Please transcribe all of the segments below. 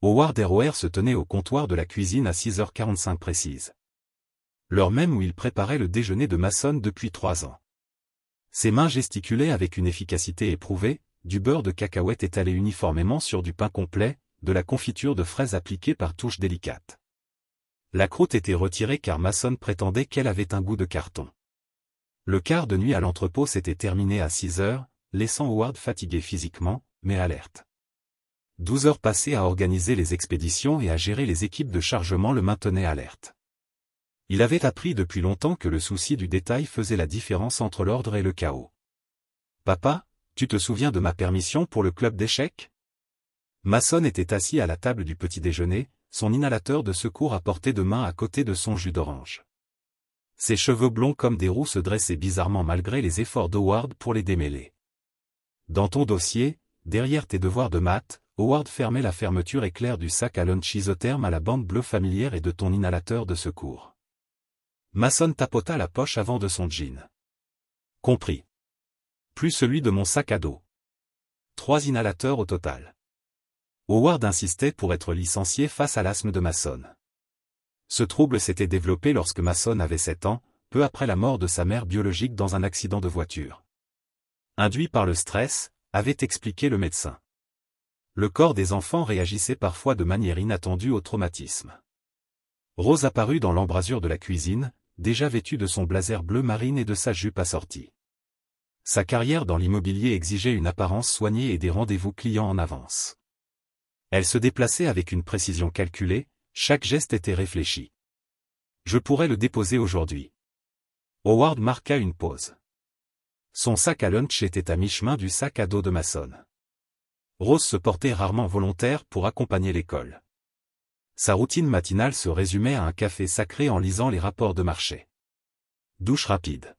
Howard ROR se tenait au comptoir de la cuisine à 6h45 précise. L'heure même où il préparait le déjeuner de Mason depuis 3 ans. Ses mains gesticulaient avec une efficacité éprouvée, du beurre de cacahuète étalé uniformément sur du pain complet, de la confiture de fraises appliquée par touches délicates. La croûte était retirée car Mason prétendait qu'elle avait un goût de carton. Le quart de nuit à l'entrepôt s'était terminé à 6h, laissant Howard fatigué physiquement, mais alerte. 12 heures passées à organiser les expéditions et à gérer les équipes de chargement le maintenaient alerte. Il avait appris depuis longtemps que le souci du détail faisait la différence entre l'ordre et le chaos. « Papa, tu te souviens de ma permission pour le club d'échecs ?» Mason était assis à la table du petit déjeuner, son inhalateur de secours à portée de main à côté de son jus d'orange. Ses cheveux blonds comme des roues se dressaient bizarrement malgré les efforts d'Howard pour les démêler. « Dans ton dossier, derrière tes devoirs de maths, Howard fermait la fermeture éclair du sac à lunch isotherme à la bande bleue familière et de ton inhalateur de secours. » Mason tapota la poche avant de son jean. « Compris. Plus celui de mon sac à dos. 3 inhalateurs au total. » Howard insistait pour être licencié face à l'asthme de Mason. Ce trouble s'était développé lorsque Mason avait 7 ans, peu après la mort de sa mère biologique dans un accident de voiture. Induit par le stress, avait expliqué le médecin. Le corps des enfants réagissait parfois de manière inattendue au traumatisme. Rose apparut dans l'embrasure de la cuisine, déjà vêtue de son blazer bleu marine et de sa jupe assortie. Sa carrière dans l'immobilier exigeait une apparence soignée et des rendez-vous clients en avance. Elle se déplaçait avec une précision calculée, chaque geste était réfléchi. « Je pourrais le déposer aujourd'hui. » Howard marqua une pause. Son sac à lunch était à mi-chemin du sac à dos de Mason. Rose se portait rarement volontaire pour accompagner l'école. Sa routine matinale se résumait à un café sacré en lisant les rapports de marché. Douche rapide.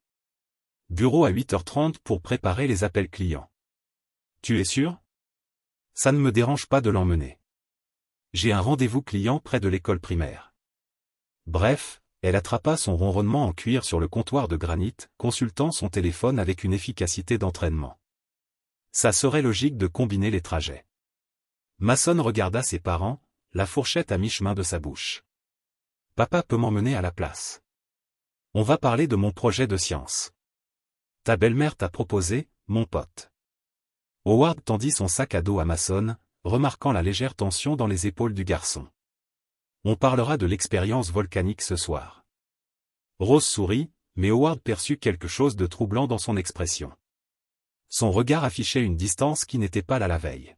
Bureau à 8h30 pour préparer les appels clients. « Tu es sûr ? Ça ne me dérange pas de l'emmener. J'ai un rendez-vous client près de l'école primaire. » Bref, elle attrapa son ronronnement en cuir sur le comptoir de granit, consultant son téléphone avec une efficacité d'entraînement. Ça serait logique de combiner les trajets. Mason regarda ses parents, la fourchette à mi-chemin de sa bouche. « Papa peut m'emmener à la place. On va parler de mon projet de science. Ta belle-mère t'a proposé, mon pote. » Howard tendit son sac à dos à Mason, remarquant la légère tension dans les épaules du garçon. « On parlera de l'expérience volcanique ce soir. » Rose sourit, mais Howard perçut quelque chose de troublant dans son expression. Son regard affichait une distance qui n'était pas là la veille.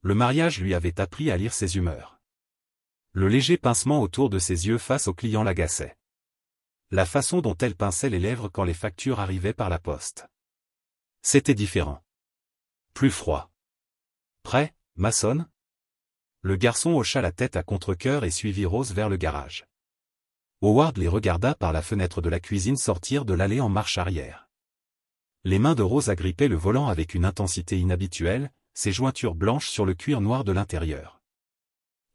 Le mariage lui avait appris à lire ses humeurs. Le léger pincement autour de ses yeux face au client l'agaçait. La façon dont elle pinçait les lèvres quand les factures arrivaient par la poste. C'était différent. Plus froid. « Prêt, Mason ?» Le garçon hocha la tête à contre-cœur et suivit Rose vers le garage. Howard les regarda par la fenêtre de la cuisine sortir de l'allée en marche arrière. Les mains de Rose agrippaient le volant avec une intensité inhabituelle, ses jointures blanches sur le cuir noir de l'intérieur.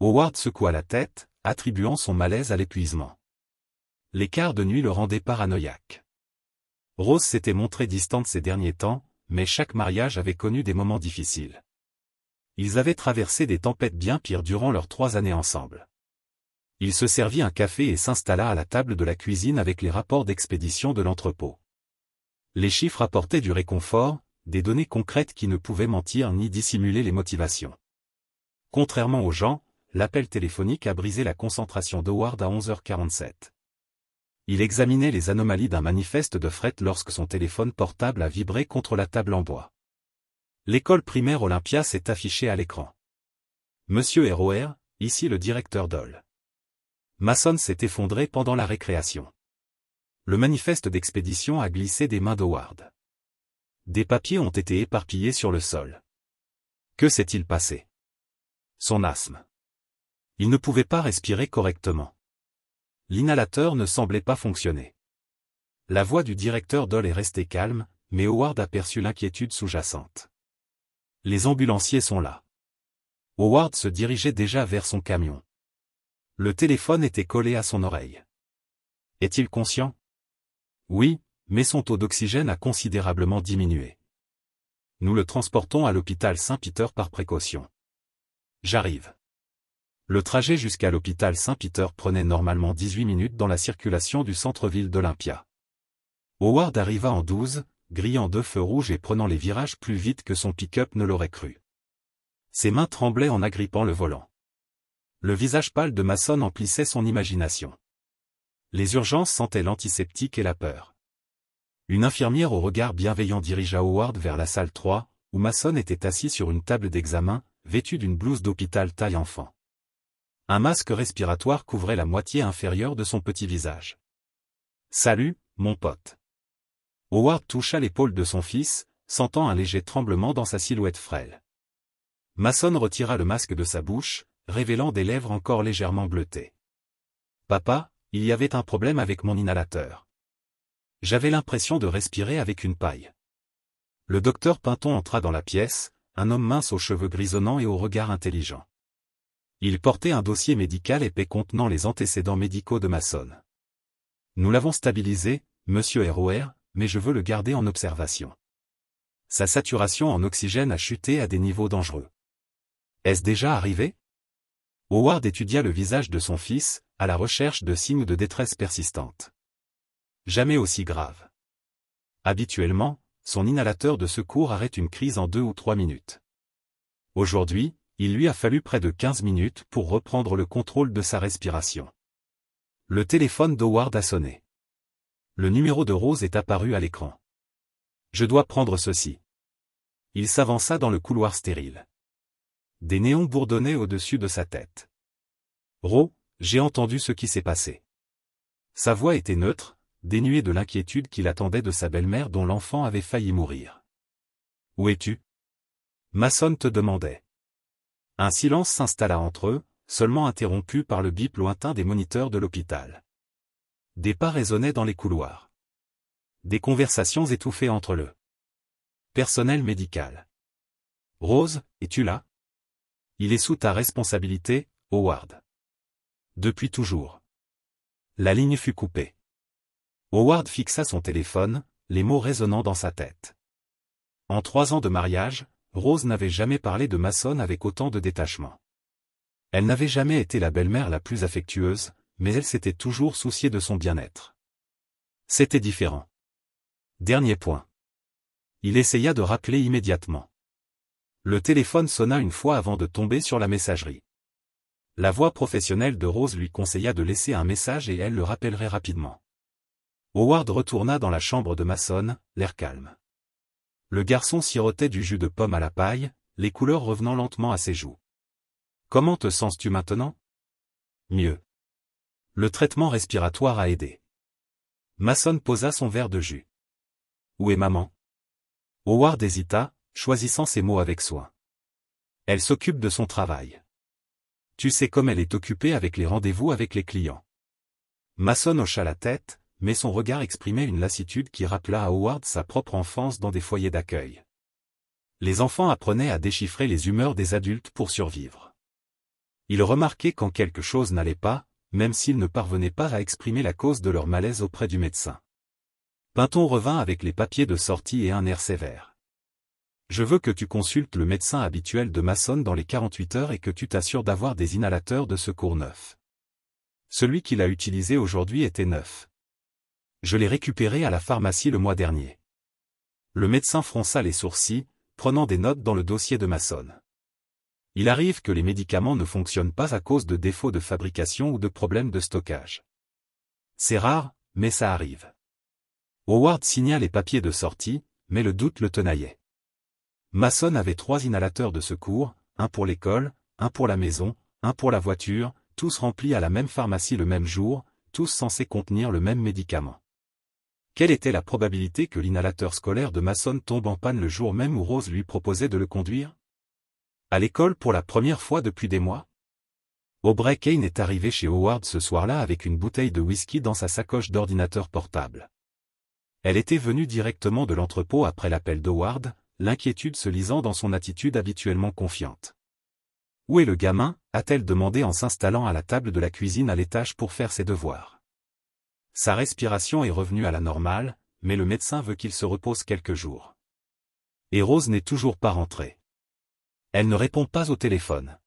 Howard secoua la tête, attribuant son malaise à l'épuisement. Les quarts de nuit le rendaient paranoïaque. Rose s'était montrée distante ces derniers temps, mais chaque mariage avait connu des moments difficiles. Ils avaient traversé des tempêtes bien pires durant leurs 3 années ensemble. Il se servit un café et s'installa à la table de la cuisine avec les rapports d'expédition de l'entrepôt. Les chiffres apportaient du réconfort, des données concrètes qui ne pouvaient mentir ni dissimuler les motivations. Contrairement aux gens, l'appel téléphonique a brisé la concentration d'Howard à 11h47. Il examinait les anomalies d'un manifeste de fret lorsque son téléphone portable a vibré contre la table en bois. L'école primaire Olympia s'est affichée à l'écran. Monsieur ROR, ici le directeur Doll. Mason s'est effondré pendant la récréation. Le manifeste d'expédition a glissé des mains d'Howard. Des papiers ont été éparpillés sur le sol. Que s'est-il passé? Son asthme. Il ne pouvait pas respirer correctement. L'inhalateur ne semblait pas fonctionner. La voix du directeur Doll est restée calme, mais Howard aperçut l'inquiétude sous-jacente. Les ambulanciers sont là. Howard se dirigeait déjà vers son camion. Le téléphone était collé à son oreille. Est-il conscient? Oui, mais son taux d'oxygène a considérablement diminué. Nous le transportons à l'hôpital Saint-Peter par précaution. J'arrive. Le trajet jusqu'à l'hôpital Saint-Peter prenait normalement 18 minutes dans la circulation du centre-ville d'Olympia. Howard arriva en 12, grillant 2 feux rouges et prenant les virages plus vite que son pick-up ne l'aurait cru. Ses mains tremblaient en agrippant le volant. Le visage pâle de Mason emplissait son imagination. Les urgences sentaient l'antiseptique et la peur. Une infirmière au regard bienveillant dirigea Howard vers la salle 3, où Mason était assis sur une table d'examen, vêtu d'une blouse d'hôpital taille enfant. Un masque respiratoire couvrait la moitié inférieure de son petit visage. « Salut, mon pote. » Howard toucha l'épaule de son fils, sentant un léger tremblement dans sa silhouette frêle. Mason retira le masque de sa bouche, révélant des lèvres encore légèrement bleutées. « Papa, il y avait un problème avec mon inhalateur. J'avais l'impression de respirer avec une paille. » Le docteur Pinton entra dans la pièce, un homme mince aux cheveux grisonnants et au regard intelligent. Il portait un dossier médical épais contenant les antécédents médicaux de Mason. « Nous l'avons stabilisé, monsieur ROR, mais je veux le garder en observation. Sa saturation en oxygène a chuté à des niveaux dangereux. Est-ce déjà arrivé ?» Howard étudia le visage de son fils, à la recherche de signes de détresse persistante. Jamais aussi grave. Habituellement, son inhalateur de secours arrête une crise en 2 ou 3 minutes. Aujourd'hui, il lui a fallu près de 15 minutes pour reprendre le contrôle de sa respiration. Le téléphone d'Howard a sonné. Le numéro de Rose est apparu à l'écran. « Je dois prendre ceci. » Il s'avança dans le couloir stérile. Des néons bourdonnaient au-dessus de sa tête. « Ro, j'ai entendu ce qui s'est passé. » Sa voix était neutre, dénuée de l'inquiétude qu'il attendait de sa belle-mère dont l'enfant avait failli mourir. « Où es-tu » Mason te demandait. Un silence s'installa entre eux, seulement interrompu par le bip lointain des moniteurs de l'hôpital. Des pas résonnaient dans les couloirs. Des conversations étouffées entre le personnel médical. « Rose, es-tu là ? Il est sous ta responsabilité, Howard. » Depuis toujours. La ligne fut coupée. Howard fixa son téléphone, les mots résonnant dans sa tête. En 3 ans de mariage, Rose n'avait jamais parlé de Mason avec autant de détachement. Elle n'avait jamais été la belle-mère la plus affectueuse, mais elle s'était toujours souciée de son bien-être. C'était différent. Dernier point. Il essaya de rappeler immédiatement. Le téléphone sonna une fois avant de tomber sur la messagerie. La voix professionnelle de Rose lui conseilla de laisser un message et elle le rappellerait rapidement. Howard retourna dans la chambre de Mason, l'air calme. Le garçon sirotait du jus de pomme à la paille, les couleurs revenant lentement à ses joues. « Comment te sens-tu maintenant ? » « Mieux. Le traitement respiratoire a aidé. » Mason posa son verre de jus. « Où est maman ? » Howard hésita, choisissant ses mots avec soin. « Elle s'occupe de son travail. Tu sais comme elle est occupée avec les rendez-vous avec les clients. » Mason hocha la tête, mais son regard exprimait une lassitude qui rappela à Howard sa propre enfance dans des foyers d'accueil. Les enfants apprenaient à déchiffrer les humeurs des adultes pour survivre. Ils remarquaient quand quelque chose n'allait pas, même s'ils ne parvenaient pas à exprimer la cause de leur malaise auprès du médecin. Pinton revint avec les papiers de sortie et un air sévère. « Je veux que tu consultes le médecin habituel de Mason dans les 48 heures et que tu t'assures d'avoir des inhalateurs de secours neufs. Celui qu'il a utilisé aujourd'hui était neuf. Je l'ai récupéré à la pharmacie le mois dernier. » Le médecin fronça les sourcils, prenant des notes dans le dossier de Mason. « Il arrive que les médicaments ne fonctionnent pas à cause de défauts de fabrication ou de problèmes de stockage. C'est rare, mais ça arrive. » Howard signa les papiers de sortie, mais le doute le tenaillait. Mason avait 3 inhalateurs de secours, un pour l'école, un pour la maison, un pour la voiture, tous remplis à la même pharmacie le même jour, tous censés contenir le même médicament. Quelle était la probabilité que l'inhalateur scolaire de Mason tombe en panne le jour même où Rose lui proposait de le conduire ? À l'école pour la première fois depuis des mois ? Aubrey Kane est arrivé chez Howard ce soir-là avec une bouteille de whisky dans sa sacoche d'ordinateur portable. Elle était venue directement de l'entrepôt après l'appel d'Howard, l'inquiétude se lisant dans son attitude habituellement confiante. « Où est le gamin ?» a-t-elle demandé en s'installant à la table de la cuisine à l'étage pour faire ses devoirs. Sa respiration est revenue à la normale, mais le médecin veut qu'il se repose quelques jours. Et Rose n'est toujours pas rentrée. Elle ne répond pas au téléphone.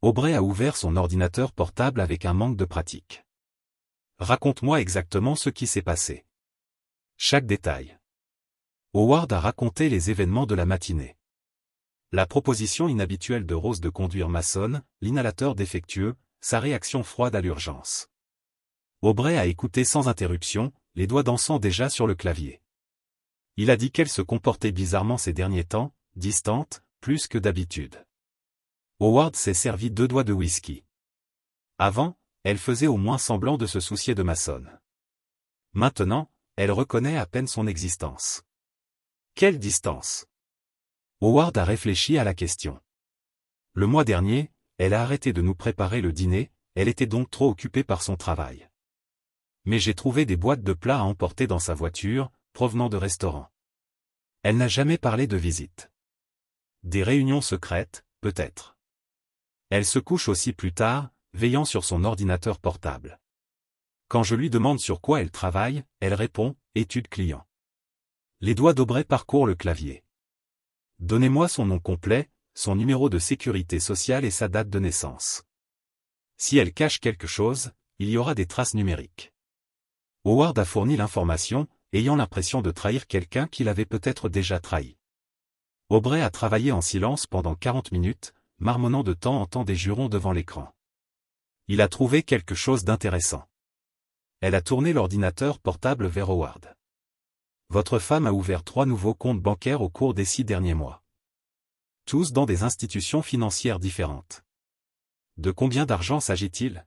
Aubrey a ouvert son ordinateur portable avec un manque de pratique. Raconte-moi exactement ce qui s'est passé. Chaque détail. Howard a raconté les événements de la matinée. La proposition inhabituelle de Rose de conduire Mason, l'inhalateur défectueux, sa réaction froide à l'urgence. Aubrey a écouté sans interruption, les doigts dansant déjà sur le clavier. Il a dit qu'elle se comportait bizarrement ces derniers temps, distante, plus que d'habitude. Howard s'est servi 2 doigts de whisky. Avant, elle faisait au moins semblant de se soucier de Mason. Maintenant, elle reconnaît à peine son existence. Quelle distance? Howard a réfléchi à la question. Le mois dernier, elle a arrêté de nous préparer le dîner, elle était donc trop occupée par son travail. Mais j'ai trouvé des boîtes de plats à emporter dans sa voiture, provenant de restaurants. Elle n'a jamais parlé de visite. Des réunions secrètes, peut-être. Elle se couche aussi plus tard, veillant sur son ordinateur portable. Quand je lui demande sur quoi elle travaille, elle répond « Études clients ». Les doigts d'Aubrey parcourent le clavier. Donnez-moi son nom complet, son numéro de sécurité sociale et sa date de naissance. Si elle cache quelque chose, il y aura des traces numériques. Howard a fourni l'information, ayant l'impression de trahir quelqu'un qu'il avait peut-être déjà trahi. Aubrey a travaillé en silence pendant 40 minutes, marmonnant de temps en temps des jurons devant l'écran. Il a trouvé quelque chose d'intéressant. Elle a tourné l'ordinateur portable vers Howard. Votre femme a ouvert 3 nouveaux comptes bancaires au cours des 6 derniers mois. Tous dans des institutions financières différentes. De combien d'argent s'agit-il?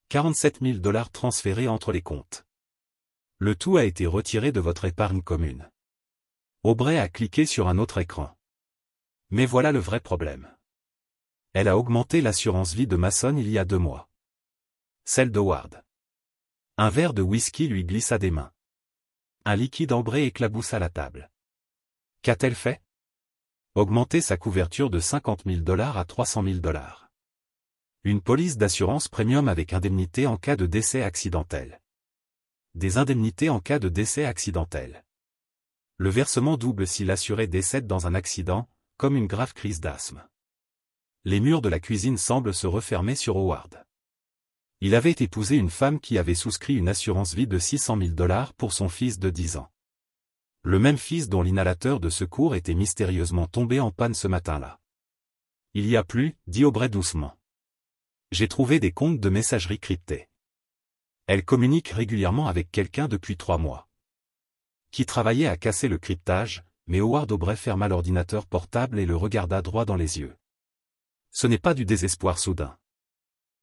47 000 $ transférés entre les comptes. Le tout a été retiré de votre épargne commune. Aubrey a cliqué sur un autre écran. Mais voilà le vrai problème. Elle a augmenté l'assurance vie de Mason il y a 2 mois. Celle d'Howard. Un verre de whisky lui glissa des mains. Un liquide ambré éclaboussa la table. Qu'a-t-elle fait? Augmenter sa couverture de 50 000 $ à 300 000 $. Une police d'assurance premium avec indemnité en cas de décès accidentel. Des indemnités en cas de décès accidentel. Le versement double si l'assuré décède dans un accident, comme une grave crise d'asthme. Les murs de la cuisine semblent se refermer sur Howard. Il avait épousé une femme qui avait souscrit une assurance vie de 600 000 $ pour son fils de 10 ans. Le même fils dont l'inhalateur de secours était mystérieusement tombé en panne ce matin-là. Il y a plus, dit Aubrey doucement. J'ai trouvé des comptes de messagerie cryptés. Elle communique régulièrement avec quelqu'un depuis 3 mois. Qui travaillait à casser le cryptage, mais Howard Aubrey ferma l'ordinateur portable et le regarda droit dans les yeux. Ce n'est pas du désespoir soudain.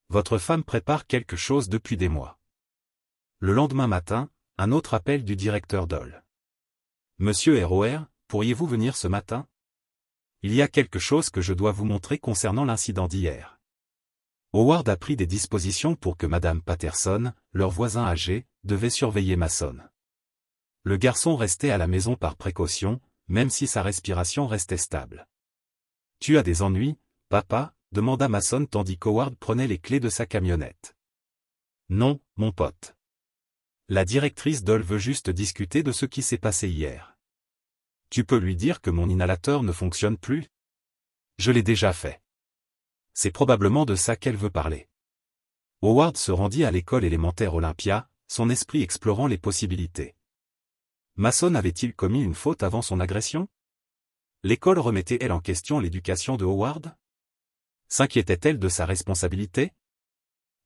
Votre femme prépare quelque chose depuis des mois. Le lendemain matin, un autre appel du directeur Doll. Monsieur ROR, pourriez-vous venir ce matin? Il y a quelque chose que je dois vous montrer concernant l'incident d'hier. Howard a pris des dispositions pour que Madame Patterson, leur voisin âgé, devait surveiller Mason. Le garçon restait à la maison par précaution, même si sa respiration restait stable. Tu as des ennuis, papa? Demanda Mason tandis qu'Howard prenait les clés de sa camionnette. Non, mon pote. La directrice Doll veut juste discuter de ce qui s'est passé hier. Tu peux lui dire que mon inhalateur ne fonctionne plus? Je l'ai déjà fait. C'est probablement de ça qu'elle veut parler. Howard se rendit à l'école élémentaire Olympia, son esprit explorant les possibilités. Mason avait-il commis une faute avant son agression? L'école remettait-elle en question l'éducation de Howard? S'inquiétait-elle de sa responsabilité?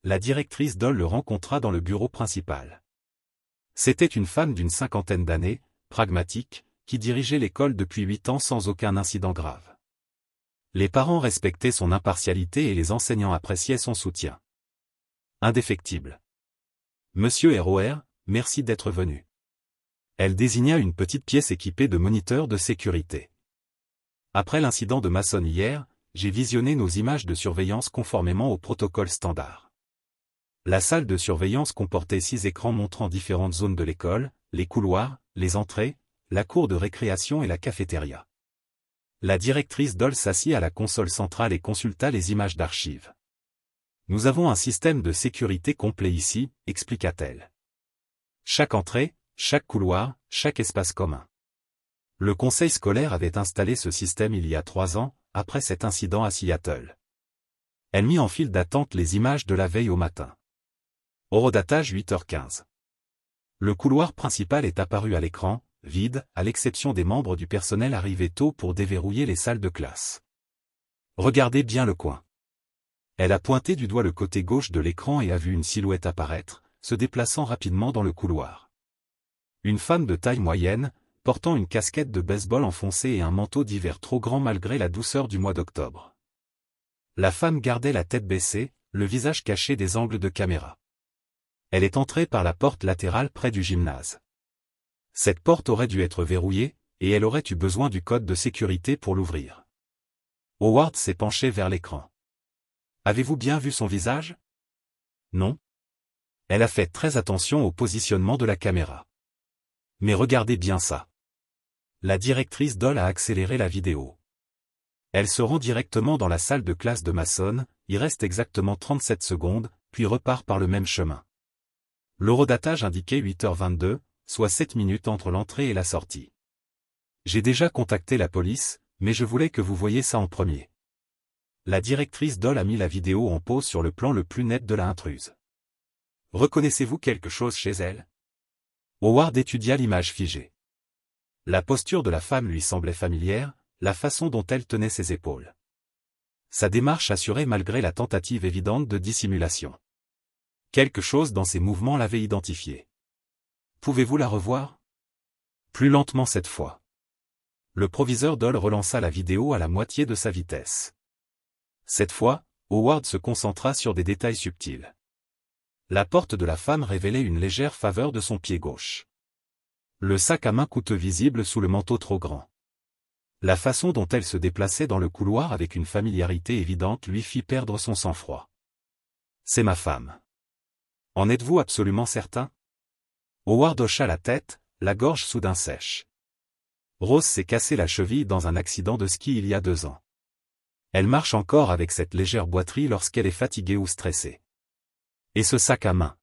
La directrice Doll le rencontra dans le bureau principal. C'était une femme d'une 50aine d'années, pragmatique, qui dirigeait l'école depuis 8 ans sans aucun incident grave. Les parents respectaient son impartialité et les enseignants appréciaient son soutien. Indéfectible. Monsieur ROR, merci d'être venu. Elle désigna une petite pièce équipée de moniteurs de sécurité. Après l'incident de Mason hier, j'ai visionné nos images de surveillance conformément au protocole standard. La salle de surveillance comportait 6 écrans montrant différentes zones de l'école, les couloirs, les entrées, la cour de récréation et la cafétéria. La directrice Doll s'assit à la console centrale et consulta les images d'archives. Nous avons un système de sécurité complet ici, expliqua-t-elle. Chaque entrée, chaque couloir, chaque espace commun. Le conseil scolaire avait installé ce système il y a 3 ans, après cet incident à Seattle. Elle mit en file d'attente les images de la veille au matin. Horodatage 8h15. Le couloir principal est apparu à l'écran, vide, à l'exception des membres du personnel arrivés tôt pour déverrouiller les salles de classe. Regardez bien le coin. Elle a pointé du doigt le côté gauche de l'écran et a vu une silhouette apparaître, se déplaçant rapidement dans le couloir. Une femme de taille moyenne, portant une casquette de baseball enfoncée et un manteau d'hiver trop grand malgré la douceur du mois d'octobre. La femme gardait la tête baissée, le visage caché des angles de caméra. Elle est entrée par la porte latérale près du gymnase. Cette porte aurait dû être verrouillée, et elle aurait eu besoin du code de sécurité pour l'ouvrir. Howard s'est penché vers l'écran. Avez-vous bien vu son visage? Non. Elle a fait très attention au positionnement de la caméra. Mais regardez bien ça. La directrice Doll a accéléré la vidéo. Elle se rend directement dans la salle de classe de Mason, y reste exactement 37 secondes, puis repart par le même chemin. L'horodatage indiquait 8h22, soit 7 minutes entre l'entrée et la sortie. J'ai déjà contacté la police, mais je voulais que vous voyiez ça en premier. La directrice Doll a mis la vidéo en pause sur le plan le plus net de la intruse. Reconnaissez-vous quelque chose chez elle? Howard étudia l'image figée. La posture de la femme lui semblait familière, la façon dont elle tenait ses épaules. Sa démarche assurait malgré la tentative évidente de dissimulation. Quelque chose dans ses mouvements l'avait identifiée. Pouvez-vous la revoir? Plus lentement cette fois. Le proviseur Doll relança la vidéo à la moitié de sa vitesse. Cette fois, Howard se concentra sur des détails subtils. La porte de la femme révélait une légère faveur de son pied gauche. Le sac à main coûteux visible sous le manteau trop grand. La façon dont elle se déplaçait dans le couloir avec une familiarité évidente lui fit perdre son sang-froid. C'est ma femme. En êtes-vous absolument certain? Howard hocha la tête, la gorge soudain sèche. Rose s'est cassé la cheville dans un accident de ski il y a 2 ans. Elle marche encore avec cette légère boiterie lorsqu'elle est fatiguée ou stressée. Et ce sac à main?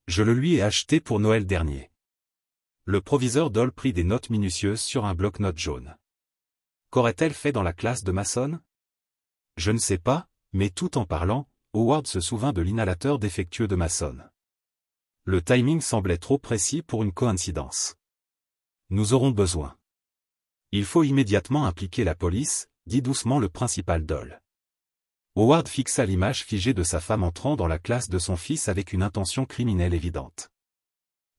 Je le lui ai acheté pour Noël dernier. Le proviseur Doll prit des notes minutieuses sur un bloc-notes jaune. Qu'aurait-elle fait dans la classe de Mason? Je ne sais pas, mais tout en parlant, Howard se souvint de l'inhalateur défectueux de Mason. Le timing semblait trop précis pour une coïncidence. Nous aurons besoin. Il faut immédiatement impliquer la police, dit doucement le principal Doll. Howard fixa l'image figée de sa femme entrant dans la classe de son fils avec une intention criminelle évidente.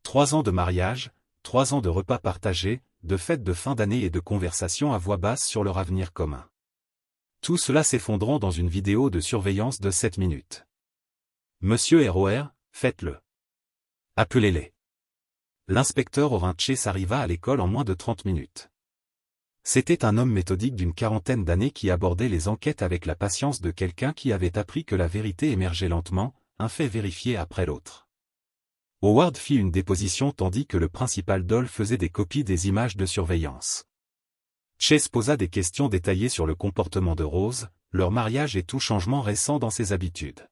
3 ans de mariage, 3 ans de repas partagés, de fêtes de fin d'année et de conversations à voix basse sur leur avenir commun. Tout cela s'effondrant dans une vidéo de surveillance de 7 minutes. Monsieur ROR, faites-le. Appelez-les. L'inspecteur Orin Chase arriva à l'école en moins de 30 minutes. C'était un homme méthodique d'une 40aine d'années qui abordait les enquêtes avec la patience de quelqu'un qui avait appris que la vérité émergeait lentement, un fait vérifié après l'autre. Howard fit une déposition tandis que le principal Doll faisait des copies des images de surveillance. Chase posa des questions détaillées sur le comportement de Rose, leur mariage et tout changement récent dans ses habitudes.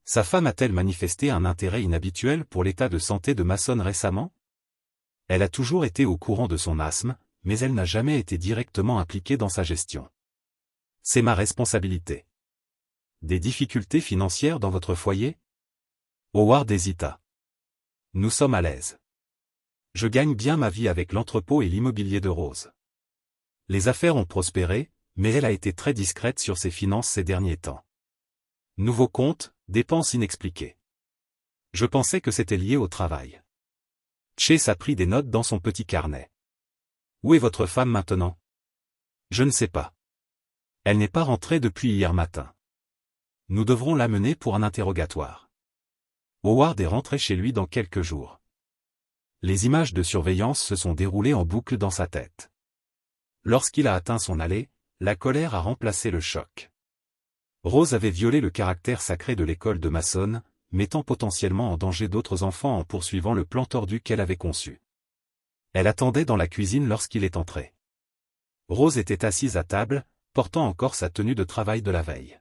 Sa femme a-t-elle manifesté un intérêt inhabituel pour l'état de santé de Mason récemment? Elle a toujours été au courant de son asthme, mais elle n'a jamais été directement impliquée dans sa gestion. C'est ma responsabilité. Des difficultés financières dans votre foyer? Howard hésita. Nous sommes à l'aise. Je gagne bien ma vie avec l'entrepôt et l'immobilier de Rose. Les affaires ont prospéré, mais elle a été très discrète sur ses finances ces derniers temps. Nouveau compte, dépenses inexpliquées. Je pensais que c'était lié au travail. Chase a pris des notes dans son petit carnet. Où est votre femme maintenant? Je ne sais pas. Elle n'est pas rentrée depuis hier matin. Nous devrons l'amener pour un interrogatoire. Howard est rentré chez lui dans quelques jours. Les images de surveillance se sont déroulées en boucle dans sa tête. Lorsqu'il a atteint son allée, la colère a remplacé le choc. Rose avait violé le caractère sacré de l'école de Mason, mettant potentiellement en danger d'autres enfants en poursuivant le plan tordu qu'elle avait conçu. Elle attendait dans la cuisine lorsqu'il est entré. Rose était assise à table, portant encore sa tenue de travail de la veille.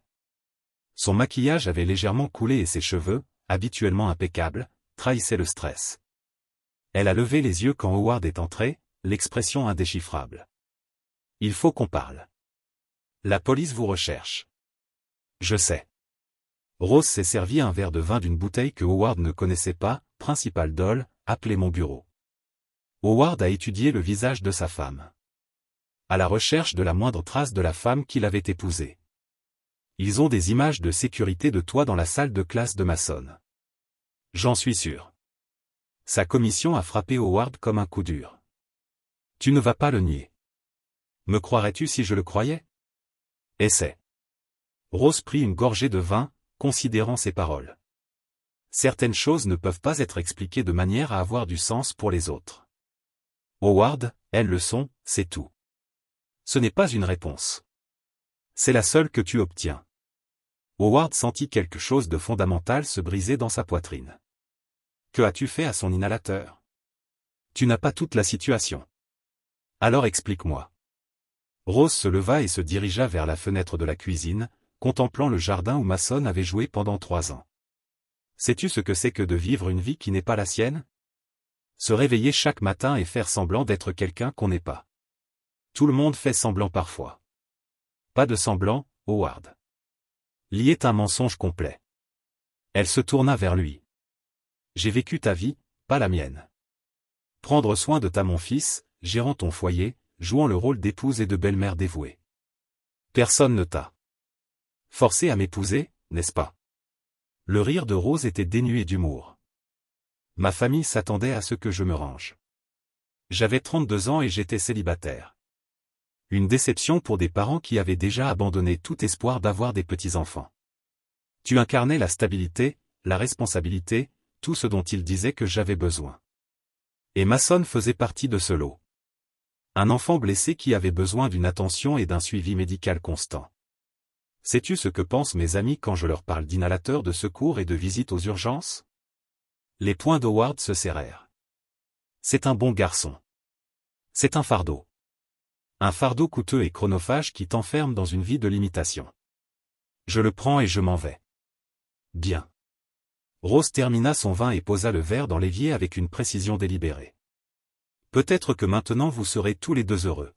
Son maquillage avait légèrement coulé et ses cheveux, habituellement impeccables, trahissaient le stress. Elle a levé les yeux quand Howard est entré, l'expression indéchiffrable. Il faut qu'on parle. La police vous recherche. Je sais. Rose s'est servi un verre de vin d'une bouteille que Howard ne connaissait pas, Principal Doll, appelez mon bureau. Howard a étudié le visage de sa femme. À la recherche de la moindre trace de la femme qu'il avait épousée. Ils ont des images de sécurité de toi dans la salle de classe de Mason. J'en suis sûr. Sa commission a frappé Howard comme un coup dur. Tu ne vas pas le nier. Me croirais-tu si je le croyais? Essaie. Rose prit une gorgée de vin, considérant ses paroles. Certaines choses ne peuvent pas être expliquées de manière à avoir du sens pour les autres. Howard, elles le sont, c'est tout. Ce n'est pas une réponse. C'est la seule que tu obtiens. Howard sentit quelque chose de fondamental se briser dans sa poitrine. Que as-tu fait à son inhalateur? Tu n'as pas toute la situation. Alors explique-moi. Rose se leva et se dirigea vers la fenêtre de la cuisine, contemplant le jardin où Mason avait joué pendant 3 ans. Sais-tu ce que c'est que de vivre une vie qui n'est pas la sienne? Se réveiller chaque matin et faire semblant d'être quelqu'un qu'on n'est pas. Tout le monde fait semblant parfois. Pas de semblant, Howard. Lié est un mensonge complet. Elle se tourna vers lui. J'ai vécu ta vie, pas la mienne. Prendre soin de ta mon fils, gérant ton foyer, jouant le rôle d'épouse et de belle-mère dévouée. Personne ne t'a forcé à m'épouser, n'est-ce pas? Le rire de Rose était dénué d'humour. Ma famille s'attendait à ce que je me range. J'avais 32 ans et j'étais célibataire. Une déception pour des parents qui avaient déjà abandonné tout espoir d'avoir des petits-enfants. Tu incarnais la stabilité, la responsabilité, tout ce dont ils disaient que j'avais besoin. Et Mason faisait partie de ce lot. Un enfant blessé qui avait besoin d'une attention et d'un suivi médical constant. Sais-tu ce que pensent mes amis quand je leur parle d'inhalateurs de secours et de visites aux urgences? Les poings d'Howard se serrèrent. C'est un bon garçon. C'est un fardeau. Un fardeau coûteux et chronophage qui t'enferme dans une vie de limitation. Je le prends et je m'en vais. Bien. Rose termina son vin et posa le verre dans l'évier avec une précision délibérée. Peut-être que maintenant vous serez tous les deux heureux.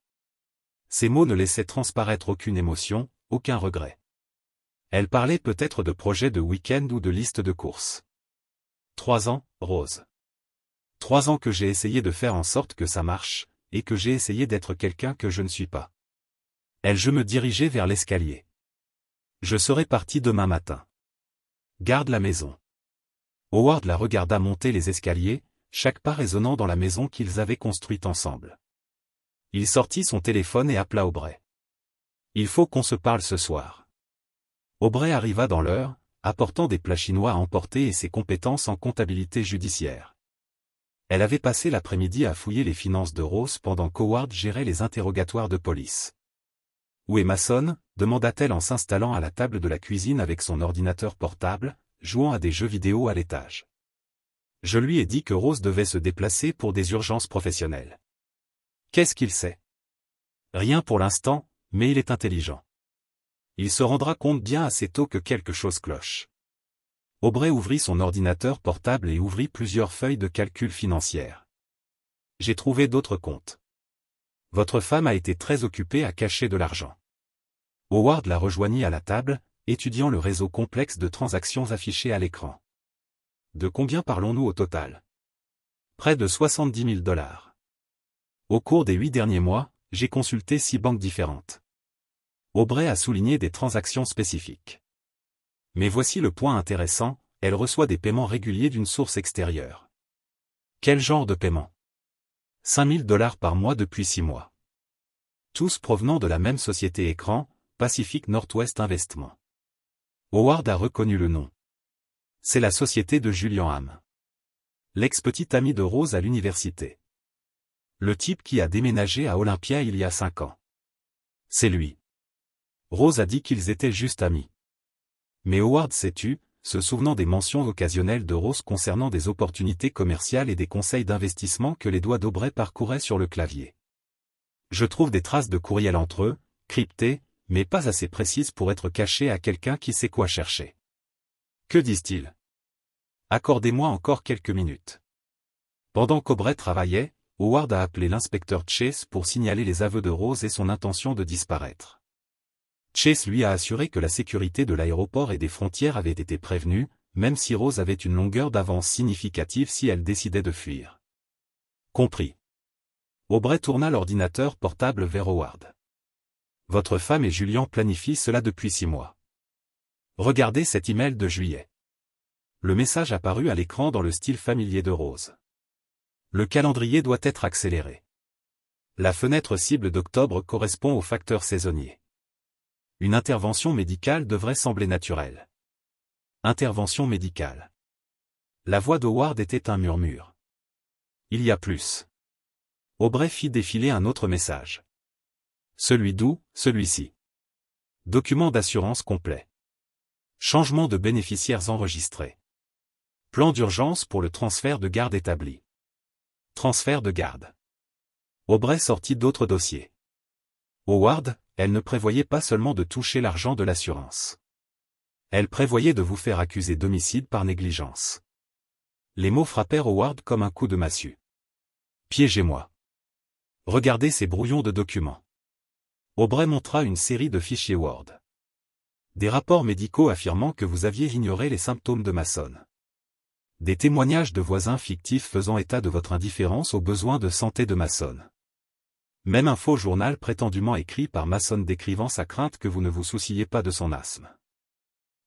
Ces mots ne laissaient transparaître aucune émotion, aucun regret. Elle parlait peut-être de projets de week-end ou de listes de courses. 3 ans, Rose. 3 ans que j'ai essayé de faire en sorte que ça marche, et que j'ai essayé d'être quelqu'un que je ne suis pas. Je me dirigeais vers l'escalier. Je serai parti demain matin. Garde la maison. Howard la regarda monter les escaliers, chaque pas résonnant dans la maison qu'ils avaient construite ensemble. Il sortit son téléphone et appela Aubrey. Il faut qu'on se parle ce soir. Aubrey arriva dans l'heure, apportant des plats chinois à emporter et ses compétences en comptabilité judiciaire. Elle avait passé l'après-midi à fouiller les finances de Rose pendant qu'Howard gérait les interrogatoires de police. Où est Mason? Demanda-t-elle en s'installant à la table de la cuisine avec son ordinateur portable, jouant à des jeux vidéo à l'étage. Je lui ai dit que Rose devait se déplacer pour des urgences professionnelles. Qu'est-ce qu'il sait? Rien pour l'instant, mais il est intelligent. Il se rendra compte bien assez tôt que quelque chose cloche. Aubrey ouvrit son ordinateur portable et ouvrit plusieurs feuilles de calcul financières. J'ai trouvé d'autres comptes. Votre femme a été très occupée à cacher de l'argent. Howard la rejoignit à la table, étudiant le réseau complexe de transactions affiché à l'écran. De combien parlons-nous au total? Près de 70 000 $. Au cours des 8 derniers mois, j'ai consulté 6 banques différentes. Aubrey a souligné des transactions spécifiques. Mais voici le point intéressant, elle reçoit des paiements réguliers d'une source extérieure. Quel genre de paiement? 5 000 $ par mois depuis 6 mois. Tous provenant de la même société écran, Pacific Northwest Investment. Howard a reconnu le nom. C'est la société de Julian Ham. L'ex-petit ami de Rose à l'université. Le type qui a déménagé à Olympia il y a 5 ans. C'est lui. Rose a dit qu'ils étaient juste amis. Mais Howard s'est tu, se souvenant des mentions occasionnelles de Rose concernant des opportunités commerciales et des conseils d'investissement que les doigts d'Aubrey parcouraient sur le clavier. Je trouve des traces de courriel entre eux, cryptées, mais pas assez précises pour être cachées à quelqu'un qui sait quoi chercher. Que disent-ils? Accordez-moi encore quelques minutes. Pendant qu'Aubrey travaillait, Howard a appelé l'inspecteur Chase pour signaler les aveux de Rose et son intention de disparaître. Chase lui a assuré que la sécurité de l'aéroport et des frontières avait été prévenue, même si Rose avait une longueur d'avance significative si elle décidait de fuir. Compris. Aubrey tourna l'ordinateur portable vers Howard. Votre femme et Julian planifient cela depuis 6 mois. Regardez cet email de juillet. Le message apparut à l'écran dans le style familier de Rose. Le calendrier doit être accéléré. La fenêtre cible d'octobre correspond au facteur saisonnier. Une intervention médicale devrait sembler naturelle. Intervention médicale. La voix d'Howard était un murmure. Il y a plus. Aubrey fit défiler un autre message. Celui d'où, celui-ci. Document d'assurance complet. Changement de bénéficiaires enregistrés. Plan d'urgence pour le transfert de garde établi. Transfert de garde. Aubrey sortit d'autres dossiers. Howard, elle ne prévoyait pas seulement de toucher l'argent de l'assurance. Elle prévoyait de vous faire accuser d'homicide par négligence. Les mots frappèrent Howard comme un coup de massue. Piégez-moi. Regardez ces brouillons de documents. Aubrey montra une série de fichiers Word. Des rapports médicaux affirmant que vous aviez ignoré les symptômes de Mason. Des témoignages de voisins fictifs faisant état de votre indifférence aux besoins de santé de Mason. Même un faux journal prétendument écrit par Mason décrivant sa crainte que vous ne vous souciez pas de son asthme.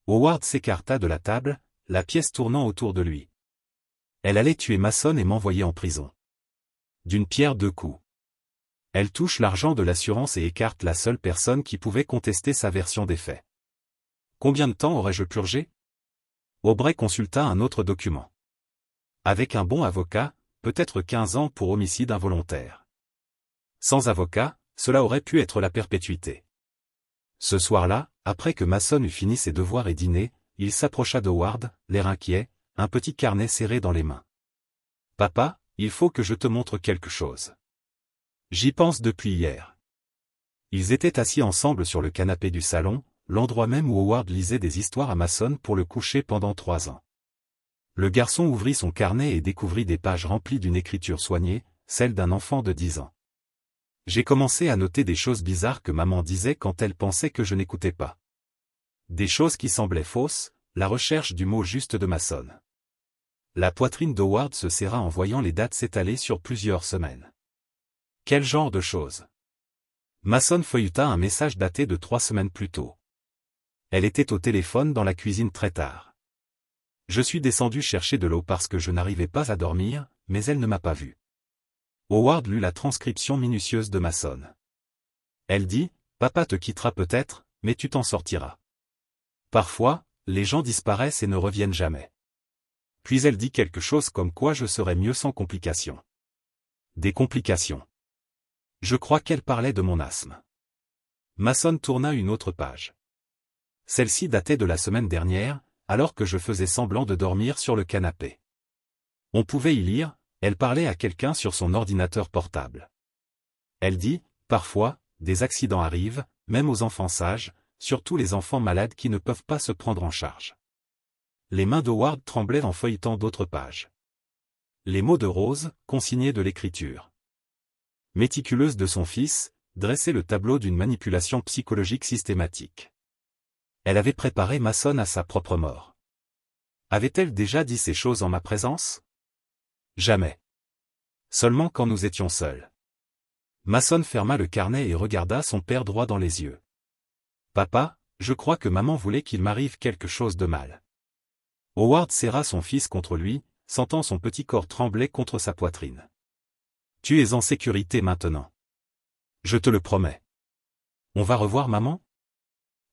Howard s'écarta de la table, la pièce tournant autour de lui. Elle allait tuer Mason et m'envoyer en prison. D'une pierre deux coups. Elle touche l'argent de l'assurance et écarte la seule personne qui pouvait contester sa version des faits. Combien de temps aurais-je purgé? Aubrey consulta un autre document. Avec un bon avocat, peut-être 15 ans pour homicide involontaire. Sans avocat, cela aurait pu être la perpétuité. Ce soir-là, après que Mason eut fini ses devoirs et dîné, il s'approcha d'Howard, l'air inquiet, un petit carnet serré dans les mains. « Papa, il faut que je te montre quelque chose. J'y pense depuis hier. » Ils étaient assis ensemble sur le canapé du salon, l'endroit même où Howard lisait des histoires à Mason pour le coucher pendant 3 ans. Le garçon ouvrit son carnet et découvrit des pages remplies d'une écriture soignée, celle d'un enfant de 10 ans. J'ai commencé à noter des choses bizarres que maman disait quand elle pensait que je n'écoutais pas. Des choses qui semblaient fausses, la recherche du mot juste de Mason. La poitrine d'Howard se serra en voyant les dates s'étaler sur plusieurs semaines. Quel genre de choses? Mason feuilleta un message daté de 3 semaines plus tôt. Elle était au téléphone dans la cuisine très tard. Je suis descendu chercher de l'eau parce que je n'arrivais pas à dormir, mais elle ne m'a pas vu. Howard lut la transcription minutieuse de Mason. Elle dit, « Papa te quittera peut-être, mais tu t'en sortiras. Parfois, les gens disparaissent et ne reviennent jamais. » Puis elle dit quelque chose comme quoi je serais mieux sans complications. Des complications. Je crois qu'elle parlait de mon asthme. Mason tourna une autre page. Celle-ci datait de la semaine dernière, alors que je faisais semblant de dormir sur le canapé. On pouvait y lire, elle parlait à quelqu'un sur son ordinateur portable. Elle dit, parfois, des accidents arrivent, même aux enfants sages, surtout les enfants malades qui ne peuvent pas se prendre en charge. Les mains d'Howard tremblaient en feuilletant d'autres pages. Les mots de Rose, consignés de l'écriture. Méticuleuse de son fils, dressait le tableau d'une manipulation psychologique systématique. Elle avait préparé Mason à sa propre mort. Avait-elle déjà dit ces choses en ma présence? Jamais. Seulement quand nous étions seuls. Mason ferma le carnet et regarda son père droit dans les yeux. Papa, je crois que maman voulait qu'il m'arrive quelque chose de mal. Howard serra son fils contre lui, sentant son petit corps trembler contre sa poitrine. Tu es en sécurité maintenant. Je te le promets. On va revoir maman?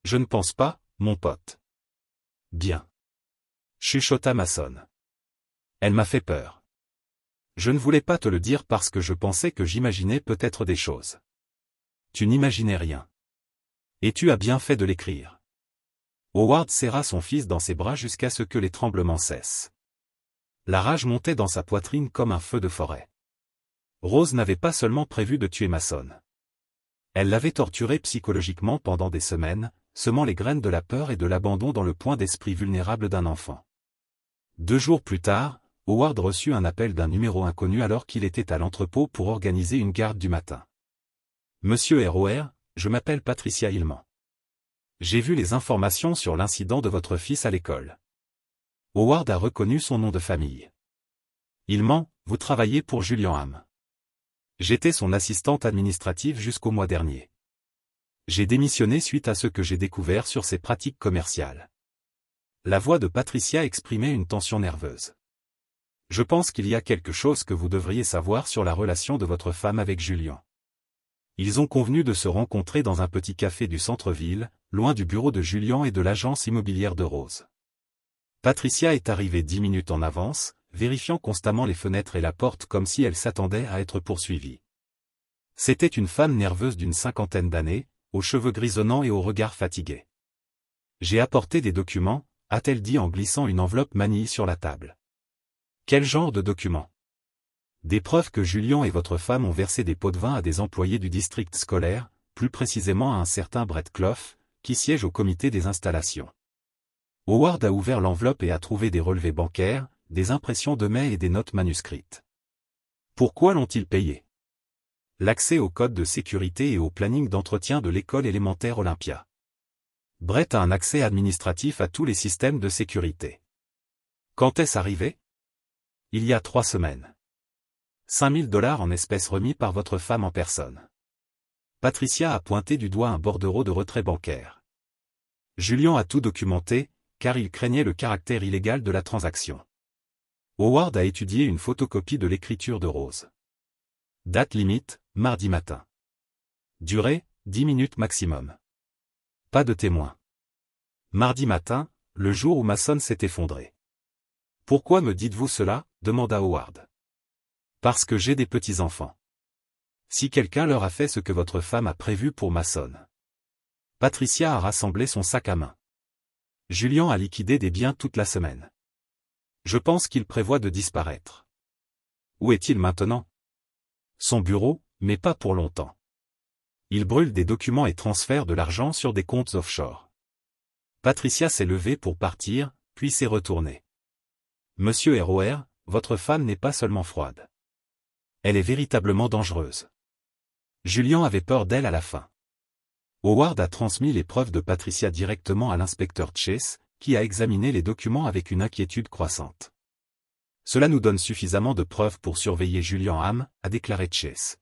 Je ne pense pas, mon pote. Bien. Chuchota Mason. Elle m'a fait peur. Je ne voulais pas te le dire parce que je pensais que j'imaginais peut-être des choses. Tu n'imaginais rien. Et tu as bien fait de l'écrire. Howard serra son fils dans ses bras jusqu'à ce que les tremblements cessent. La rage montait dans sa poitrine comme un feu de forêt. Rose n'avait pas seulement prévu de tuer Mason. Elle l'avait torturé psychologiquement pendant des semaines, semant les graines de la peur et de l'abandon dans le point d'esprit vulnérable d'un enfant. 2 jours plus tard, Howard reçut un appel d'un numéro inconnu alors qu'il était à l'entrepôt pour organiser une garde du matin. Monsieur ROR, je m'appelle Patricia Hillman. J'ai vu les informations sur l'incident de votre fils à l'école. Howard a reconnu son nom de famille. Il ment, vous travaillez pour Julian Hamm. J'étais son assistante administrative jusqu'au mois dernier. J'ai démissionné suite à ce que j'ai découvert sur ses pratiques commerciales. La voix de Patricia exprimait une tension nerveuse. Je pense qu'il y a quelque chose que vous devriez savoir sur la relation de votre femme avec Julian. Ils ont convenu de se rencontrer dans un petit café du centre-ville, loin du bureau de Julian et de l'agence immobilière de Rose. Patricia est arrivée 10 minutes en avance, vérifiant constamment les fenêtres et la porte comme si elle s'attendait à être poursuivie. C'était une femme nerveuse d'une 50aine d'années, aux cheveux grisonnants et au regard fatigué. J'ai apporté des documents, a-t-elle dit en glissant une enveloppe manille sur la table. Quel genre de documents? Des preuves que Julian et votre femme ont versé des pots de vin à des employés du district scolaire, plus précisément à un certain Brett Clough, qui siège au comité des installations. Howard a ouvert l'enveloppe et a trouvé des relevés bancaires, des impressions de mails et des notes manuscrites. Pourquoi l'ont-ils payé? L'accès au code de sécurité et au planning d'entretien de l'école élémentaire Olympia. Brett a un accès administratif à tous les systèmes de sécurité. Quand est-ce arrivé? Il y a 3 semaines. 5 000 $ en espèces remis par votre femme en personne. Patricia a pointé du doigt un bordereau de retrait bancaire. Julian a tout documenté, car il craignait le caractère illégal de la transaction. Howard a étudié une photocopie de l'écriture de Rose. Date limite, mardi matin. Durée, 10 minutes maximum. Pas de témoin. Mardi matin, le jour où Mason s'est effondré. Pourquoi me dites-vous cela? Demanda Howard. Parce que j'ai des petits-enfants. Si quelqu'un leur a fait ce que votre femme a prévu pour Mason. Patricia a rassemblé son sac à main. Julian a liquidé des biens toute la semaine. Je pense qu'il prévoit de disparaître. Où est-il maintenant? Son bureau, mais pas pour longtemps. Il brûle des documents et transfère de l'argent sur des comptes offshore. Patricia s'est levée pour partir, puis s'est retournée. Monsieur ROR, votre femme n'est pas seulement froide. Elle est véritablement dangereuse. Julian avait peur d'elle à la fin. Howard a transmis les preuves de Patricia directement à l'inspecteur Chase, qui a examiné les documents avec une inquiétude croissante. Cela nous donne suffisamment de preuves pour surveiller Julian Hamm, a déclaré Chase.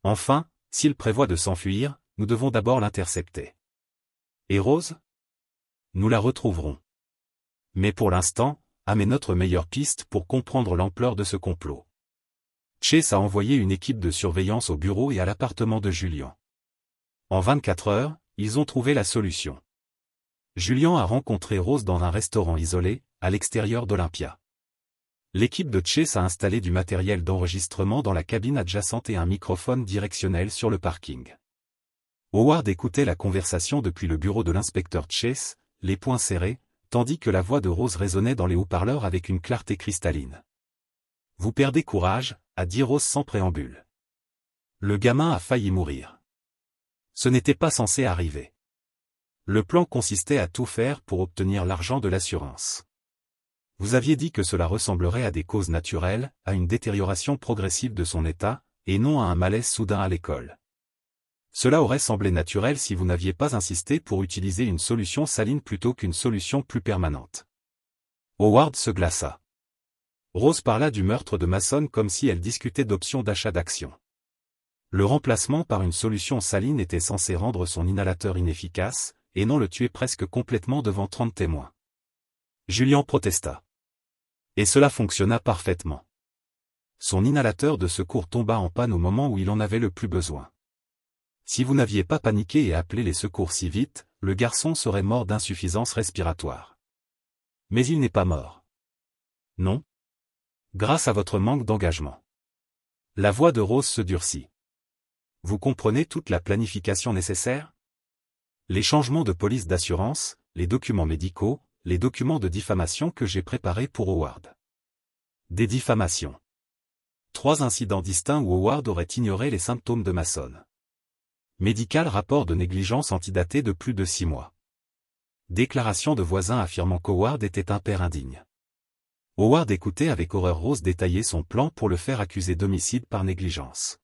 Enfin, s'il prévoit de s'enfuir, nous devons d'abord l'intercepter. Et Rose? Nous la retrouverons. Mais pour l'instant, Hamm est notre meilleure piste pour comprendre l'ampleur de ce complot. Chase a envoyé une équipe de surveillance au bureau et à l'appartement de Julian. En 24 heures, ils ont trouvé la solution. Julian a rencontré Rose dans un restaurant isolé, à l'extérieur d'Olympia. L'équipe de Chase a installé du matériel d'enregistrement dans la cabine adjacente et un microphone directionnel sur le parking. Howard écoutait la conversation depuis le bureau de l'inspecteur Chase, les poings serrés, tandis que la voix de Rose résonnait dans les haut-parleurs avec une clarté cristalline. « Vous perdez courage », a dit Rose sans préambule. Le gamin a failli mourir. Ce n'était pas censé arriver. Le plan consistait à tout faire pour obtenir l'argent de l'assurance. Vous aviez dit que cela ressemblerait à des causes naturelles, à une détérioration progressive de son état, et non à un malaise soudain à l'école. Cela aurait semblé naturel si vous n'aviez pas insisté pour utiliser une solution saline plutôt qu'une solution plus permanente. Howard se glaça. Rose parla du meurtre de Mason comme si elle discutait d'options d'achat d'actions. Le remplacement par une solution saline était censé rendre son inhalateur inefficace, et non le tuer presque complètement devant 30 témoins. Julian protesta. Et cela fonctionna parfaitement. Son inhalateur de secours tomba en panne au moment où il en avait le plus besoin. Si vous n'aviez pas paniqué et appelé les secours si vite, le garçon serait mort d'insuffisance respiratoire. Mais il n'est pas mort. Non? Grâce à votre manque d'engagement. La voix de Rose se durcit. Vous comprenez toute la planification nécessaire? Les changements de police d'assurance, les documents médicaux, les documents de diffamation que j'ai préparés pour Howard. Des diffamations. 3 incidents distincts où Howard aurait ignoré les symptômes de Mason. Médical rapport de négligence antidaté de plus de 6 mois. Déclaration de voisins affirmant qu'Howard était un père indigne. Howard écoutait avec horreur Rose détailler son plan pour le faire accuser d'homicide par négligence.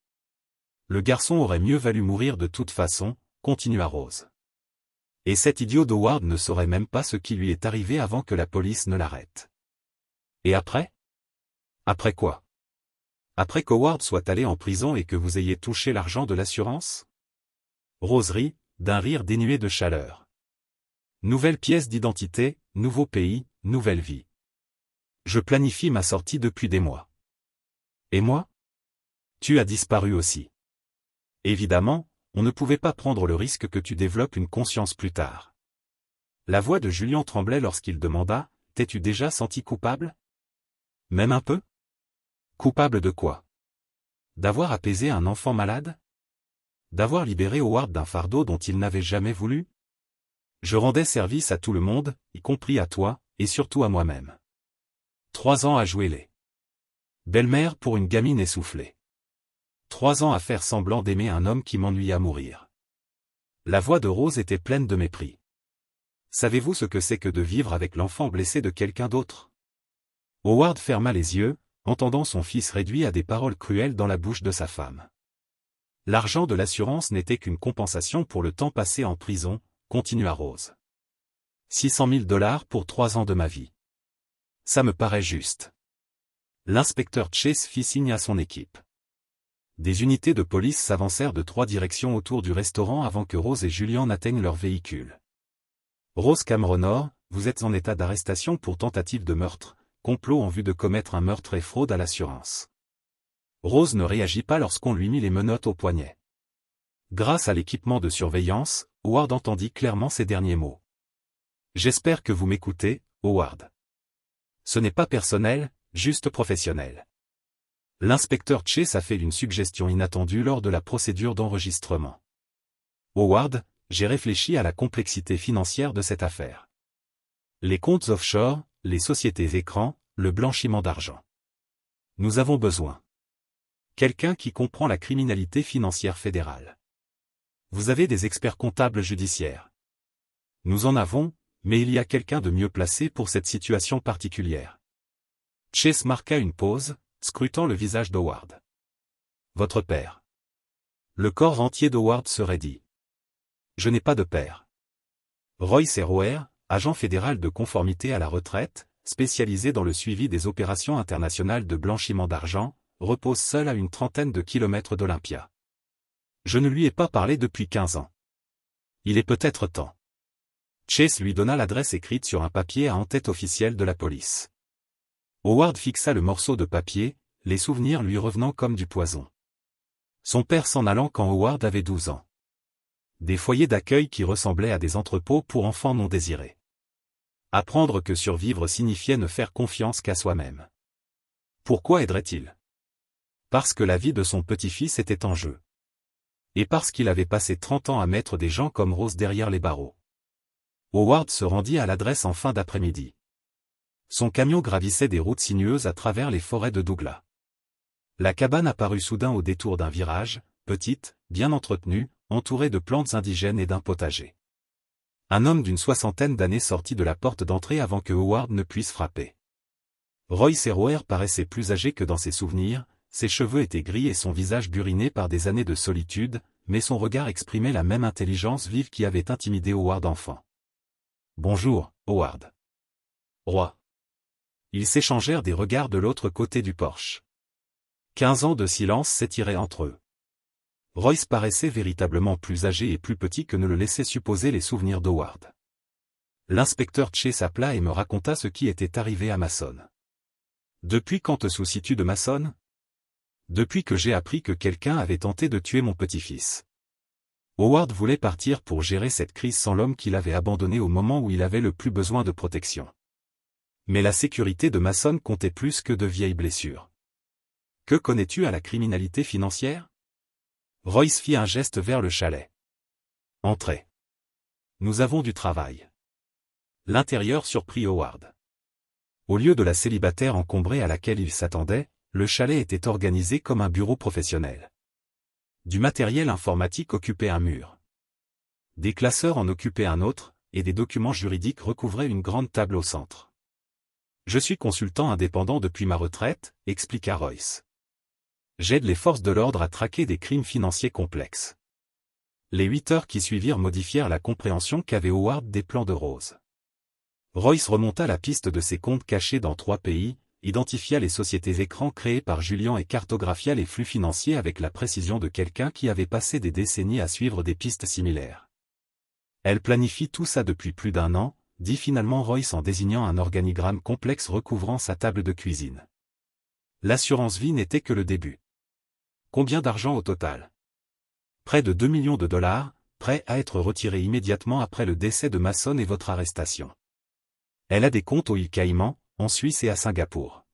Le garçon aurait mieux valu mourir de toute façon, continua Rose. Et cet idiot d'Howard ne saurait même pas ce qui lui est arrivé avant que la police ne l'arrête. Et après? Après quoi? Après qu'Howard soit allé en prison et que vous ayez touché l'argent de l'assurance? Rose rit, d'un rire dénué de chaleur. Nouvelle pièce d'identité, nouveau pays, nouvelle vie. Je planifie ma sortie depuis des mois. Et moi? Tu as disparu aussi. Évidemment, on ne pouvait pas prendre le risque que tu développes une conscience plus tard. La voix de Julien tremblait lorsqu'il demanda, « T'es-tu déjà senti coupable? Même un peu? Coupable de quoi? D'avoir apaisé un enfant malade? D'avoir libéré Howard d'un fardeau dont il n'avait jamais voulu? Je rendais service à tout le monde, y compris à toi, et surtout à moi-même. 3 ans à jouer les belle-mère pour une gamine essoufflée. 3 ans à faire semblant d'aimer un homme qui m'ennuie à mourir. » La voix de Rose était pleine de mépris. Savez-vous ce que c'est que de vivre avec l'enfant blessé de quelqu'un d'autre? Howard ferma les yeux, entendant son fils réduit à des paroles cruelles dans la bouche de sa femme. L'argent de l'assurance n'était qu'une compensation pour le temps passé en prison, continua Rose. 600 000 $ pour 3 ans de ma vie. Ça me paraît juste. L'inspecteur Chase fit signe à son équipe. Des unités de police s'avancèrent de 3 directions autour du restaurant avant que Rose et Julien n'atteignent leur véhicule. Rose Cameronor, vous êtes en état d'arrestation pour tentative de meurtre, complot en vue de commettre un meurtre et fraude à l'assurance. Rose ne réagit pas lorsqu'on lui mit les menottes au poignet. Grâce à l'équipement de surveillance, Howard entendit clairement ces derniers mots. J'espère que vous m'écoutez, Howard. Ce n'est pas personnel, juste professionnel. L'inspecteur Chase a fait une suggestion inattendue lors de la procédure d'enregistrement. Howard, j'ai réfléchi à la complexité financière de cette affaire. Les comptes offshore, les sociétés écrans, le blanchiment d'argent. Nous avons besoin. Quelqu'un qui comprend la criminalité financière fédérale. Vous avez des experts comptables judiciaires. Nous en avons, mais il y a quelqu'un de mieux placé pour cette situation particulière. Chase marqua une pause, scrutant le visage d'Howard. Votre père. Le corps entier d'Howard se raidit. Je n'ai pas de père. Royce Roer, agent fédéral de conformité à la retraite, spécialisé dans le suivi des opérations internationales de blanchiment d'argent, repose seul à une trentaine de kilomètres d'Olympia. Je ne lui ai pas parlé depuis 15 ans. Il est peut-être temps. Chase lui donna l'adresse écrite sur un papier à en-tête officielle de la police. Howard fixa le morceau de papier, les souvenirs lui revenant comme du poison. Son père s'en allant quand Howard avait 12 ans. Des foyers d'accueil qui ressemblaient à des entrepôts pour enfants non désirés. Apprendre que survivre signifiait ne faire confiance qu'à soi-même. Pourquoi aiderait-il? Parce que la vie de son petit-fils était en jeu. Et parce qu'il avait passé 30 ans à mettre des gens comme Rose derrière les barreaux. Howard se rendit à l'adresse en fin d'après-midi. Son camion gravissait des routes sinueuses à travers les forêts de Douglas. La cabane apparut soudain au détour d'un virage, petite, bien entretenue, entourée de plantes indigènes et d'un potager. Un homme d'une 60aine d'années sortit de la porte d'entrée avant que Howard ne puisse frapper. Royce Roer paraissait plus âgé que dans ses souvenirs, ses cheveux étaient gris et son visage buriné par des années de solitude, mais son regard exprimait la même intelligence vive qui avait intimidé Howard enfant. « Bonjour, Howard. » Roi. Ils s'échangèrent des regards de l'autre côté du porche. 15 ans de silence s'étiraient entre eux. Royce paraissait véritablement plus âgé et plus petit que ne le laissaient supposer les souvenirs d'Howard. L'inspecteur Chase s'appela et me raconta ce qui était arrivé à Mason. « Depuis quand te soucies-tu de Mason? » Depuis que j'ai appris que quelqu'un avait tenté de tuer mon petit-fils. Howard voulait partir pour gérer cette crise sans l'homme qu'il avait abandonné au moment où il avait le plus besoin de protection. Mais la sécurité de Mason comptait plus que de vieilles blessures. Que connais-tu à la criminalité financière? Royce fit un geste vers le chalet. Entrez. Nous avons du travail. L'intérieur surprit Howard. Au lieu de la célibataire encombrée à laquelle il s'attendait, le chalet était organisé comme un bureau professionnel. Du matériel informatique occupait un mur. Des classeurs en occupaient un autre, et des documents juridiques recouvraient une grande table au centre. Je suis consultant indépendant depuis ma retraite, expliqua Royce. J'aide les forces de l'ordre à traquer des crimes financiers complexes. Les 8 heures qui suivirent modifièrent la compréhension qu'avait Howard des plans de Rose. Royce remonta la piste de ses comptes cachés dans 3 pays, identifia les sociétés écrans créées par Julian et cartographia les flux financiers avec la précision de quelqu'un qui avait passé des décennies à suivre des pistes similaires. Elle planifie tout ça depuis plus d'1 an, dit finalement Royce en désignant un organigramme complexe recouvrant sa table de cuisine. L'assurance vie n'était que le début. Combien d'argent au total? Près de 2 millions de dollars, prêts à être retirés immédiatement après le décès de Mason et votre arrestation. Elle a des comptes aux îles Caïmans, en Suisse et à Singapour.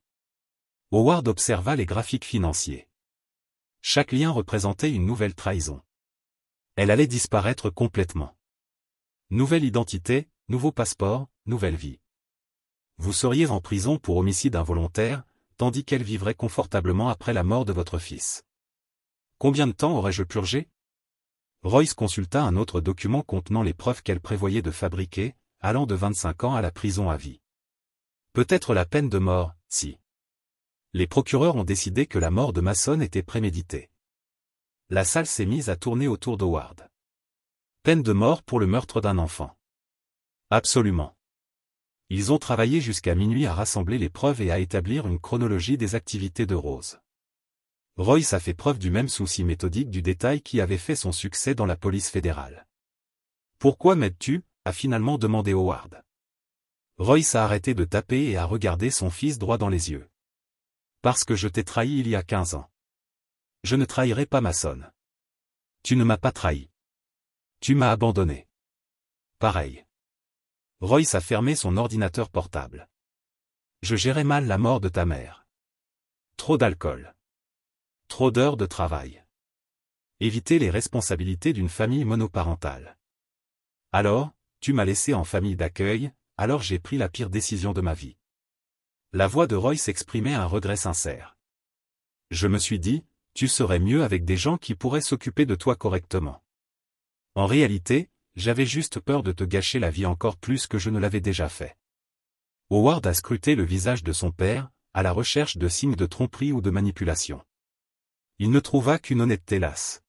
Howard observa les graphiques financiers. Chaque lien représentait une nouvelle trahison. Elle allait disparaître complètement. Nouvelle identité, nouveau passeport, nouvelle vie. Vous seriez en prison pour homicide involontaire, tandis qu'elle vivrait confortablement après la mort de votre fils. Combien de temps aurais-je purgé? Royce consulta un autre document contenant les preuves qu'elle prévoyait de fabriquer, allant de 25 ans à la prison à vie. Peut-être la peine de mort, si. Les procureurs ont décidé que la mort de Mason était préméditée. La salle s'est mise à tourner autour d'Howard. Peine de mort pour le meurtre d'un enfant. Absolument. Ils ont travaillé jusqu'à minuit à rassembler les preuves et à établir une chronologie des activités de Rose. Royce a fait preuve du même souci méthodique du détail qui avait fait son succès dans la police fédérale. Pourquoi m'aides-tu? A finalement demandé Howard. Royce a arrêté de taper et a regardé son fils droit dans les yeux. Parce que je t'ai trahi il y a 15 ans. Je ne trahirai pas Mason. Tu ne m'as pas trahi. Tu m'as abandonné. Pareil. Royce a fermé son ordinateur portable. Je gérais mal la mort de ta mère. Trop d'alcool. Trop d'heures de travail. Éviter les responsabilités d'une famille monoparentale. Alors, tu m'as laissé en famille d'accueil, alors j'ai pris la pire décision de ma vie. La voix de Royce exprimait un regret sincère. Je me suis dit, tu serais mieux avec des gens qui pourraient s'occuper de toi correctement. En réalité, j'avais juste peur de te gâcher la vie encore plus que je ne l'avais déjà fait. Howard a scruté le visage de son père, à la recherche de signes de tromperie ou de manipulation. Il ne trouva qu'une honnêteté lasse.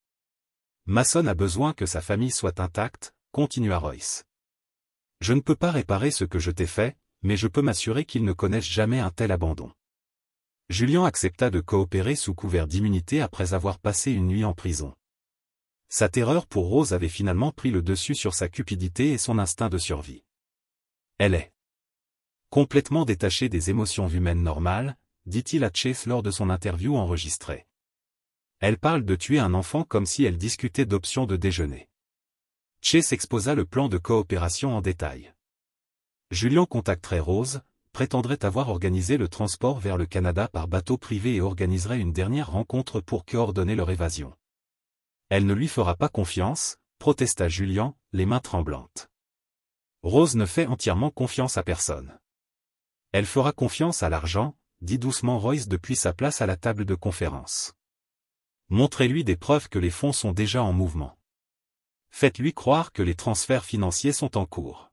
Mason a besoin que sa famille soit intacte, continua Royce. Je ne peux pas réparer ce que je t'ai fait, mais je peux m'assurer qu'ils ne connaissent jamais un tel abandon. Julian accepta de coopérer sous couvert d'immunité après avoir passé une nuit en prison. Sa terreur pour Rose avait finalement pris le dessus sur sa cupidité et son instinct de survie. Elle est complètement détachée des émotions humaines normales, dit-il à Chase lors de son interview enregistrée. Elle parle de tuer un enfant comme si elle discutait d'options de déjeuner. Chase exposa le plan de coopération en détail. Julian contacterait Rose, prétendrait avoir organisé le transport vers le Canada par bateau privé et organiserait une dernière rencontre pour coordonner leur évasion. Elle ne lui fera pas confiance, protesta Julian, les mains tremblantes. Rose ne fait entièrement confiance à personne. Elle fera confiance à l'argent, dit doucement Royce depuis sa place à la table de conférence. Montrez-lui des preuves que les fonds sont déjà en mouvement. Faites-lui croire que les transferts financiers sont en cours.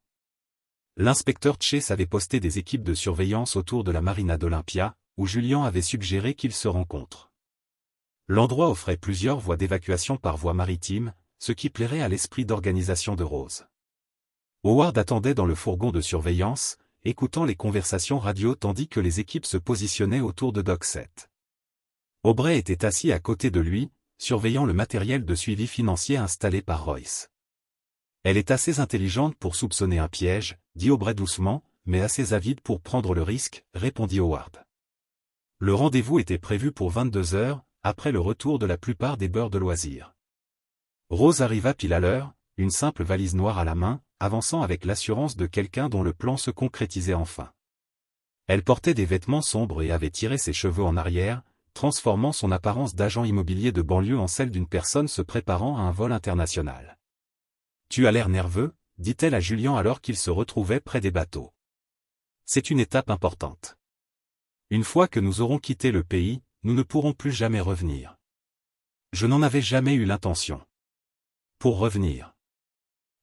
L'inspecteur Chase avait posté des équipes de surveillance autour de la marina d'Olympia, où Julian avait suggéré qu'ils se rencontrent. L'endroit offrait plusieurs voies d'évacuation par voie maritime, ce qui plairait à l'esprit d'organisation de Rose. Howard attendait dans le fourgon de surveillance, écoutant les conversations radio tandis que les équipes se positionnaient autour de Dock 7. Aubrey était assis à côté de lui, surveillant le matériel de suivi financier installé par Royce. Elle est assez intelligente pour soupçonner un piège, dit Aubrey doucement, mais assez avide pour prendre le risque, répondit Howard. Le rendez-vous était prévu pour 22 heures, après le retour de la plupart des beurs de loisirs. Rose arriva pile à l'heure, une simple valise noire à la main, avançant avec l'assurance de quelqu'un dont le plan se concrétisait enfin. Elle portait des vêtements sombres et avait tiré ses cheveux en arrière, transformant son apparence d'agent immobilier de banlieue en celle d'une personne se préparant à un vol international. « Tu as l'air nerveux », dit-elle à Julian alors qu'il se retrouvait près des bateaux. « C'est une étape importante. Une fois que nous aurons quitté le pays, nous ne pourrons plus jamais revenir. Je n'en avais jamais eu l'intention. Pour revenir. »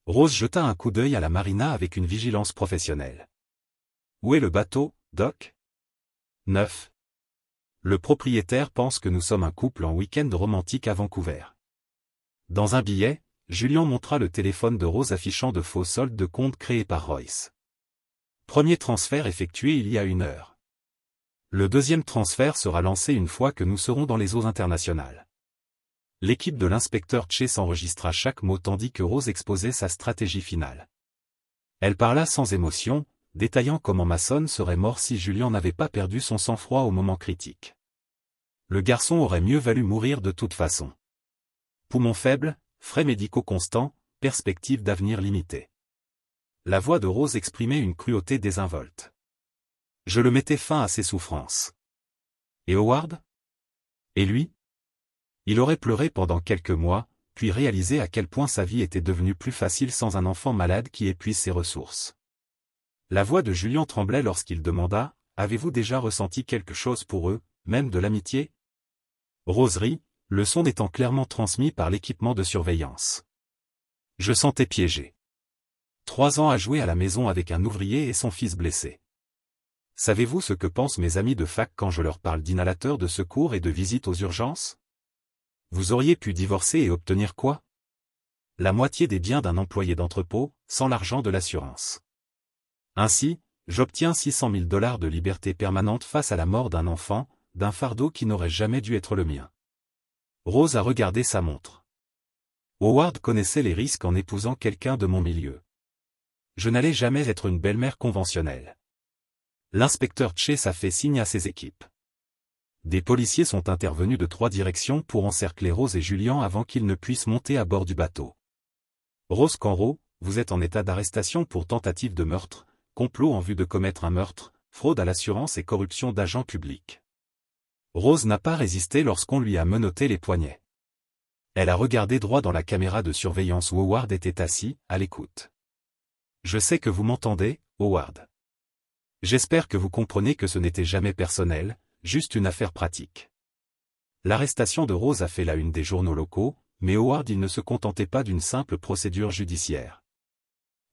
Rose jeta un coup d'œil à la marina avec une vigilance professionnelle. « Où est le bateau, Doc ? » 9. Le propriétaire pense que nous sommes un couple en week-end romantique à Vancouver. Dans un billet, Julian montra le téléphone de Rose affichant de faux soldes de compte créés par Royce. Premier transfert effectué il y a 1 heure. Le deuxième transfert sera lancé une fois que nous serons dans les eaux internationales. L'équipe de l'inspecteur Chase enregistra chaque mot tandis que Rose exposait sa stratégie finale. Elle parla sans émotion, détaillant comment Mason serait mort si Julian n'avait pas perdu son sang-froid au moment critique. Le garçon aurait mieux valu mourir de toute façon. Poumons faibles, frais médicaux constants, perspectives d'avenir limitées. La voix de Rose exprimait une cruauté désinvolte. Je le mettais fin à ses souffrances. Et Howard? Et lui? Il aurait pleuré pendant quelques mois, puis réalisé à quel point sa vie était devenue plus facile sans un enfant malade qui épuise ses ressources. La voix de Julian tremblait lorsqu'il demanda « Avez-vous déjà ressenti quelque chose pour eux, même de l'amitié ?» Rose rit, le son étant clairement transmis par l'équipement de surveillance. Je sentais piégé. 3 ans à jouer à la maison avec un ouvrier et son fils blessé. Savez-vous ce que pensent mes amis de fac quand je leur parle d'inhalateurs de secours et de visites aux urgences? Vous auriez pu divorcer et obtenir quoi? La moitié des biens d'un employé d'entrepôt, sans l'argent de l'assurance. Ainsi, j'obtiens 600 000 $ de liberté permanente face à la mort d'un enfant, d'un fardeau qui n'aurait jamais dû être le mien. Rose a regardé sa montre. Howard connaissait les risques en épousant quelqu'un de mon milieu. Je n'allais jamais être une belle-mère conventionnelle. L'inspecteur Chase a fait signe à ses équipes. Des policiers sont intervenus de 3 directions pour encercler Rose et Julian avant qu'ils ne puissent monter à bord du bateau. Rose Conroe, vous êtes en état d'arrestation pour tentative de meurtre, complot en vue de commettre un meurtre, fraude à l'assurance et corruption d'agents publics. Rose n'a pas résisté lorsqu'on lui a menotté les poignets. Elle a regardé droit dans la caméra de surveillance où Howard était assis, à l'écoute. Je sais que vous m'entendez, Howard. J'espère que vous comprenez que ce n'était jamais personnel, juste une affaire pratique. L'arrestation de Rose a fait la une des journaux locaux, mais Howard il ne se contentait pas d'une simple procédure judiciaire.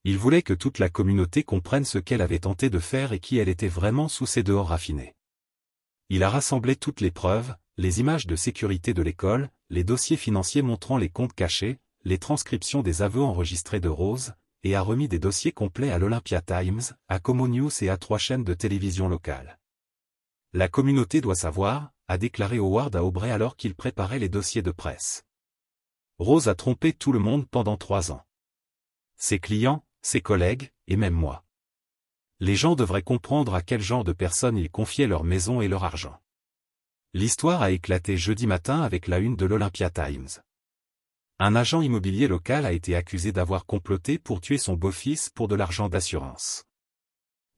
Il voulait que toute la communauté comprenne ce qu'elle avait tenté de faire et qui elle était vraiment sous ses dehors raffinés. Il a rassemblé toutes les preuves, les images de sécurité de l'école, les dossiers financiers montrant les comptes cachés, les transcriptions des aveux enregistrés de Rose, et a remis des dossiers complets à l'Olympia Times, à Como News et à 3 chaînes de télévision locales. La communauté doit savoir, a déclaré Howard à Aubrey alors qu'il préparait les dossiers de presse. Rose a trompé tout le monde pendant 3 ans. Ses clients, ses collègues, et même moi. Les gens devraient comprendre à quel genre de personnes ils confiaient leur maison et leur argent. L'histoire a éclaté jeudi matin avec la une de l'Olympia Times. Un agent immobilier local a été accusé d'avoir comploté pour tuer son beau-fils pour de l'argent d'assurance.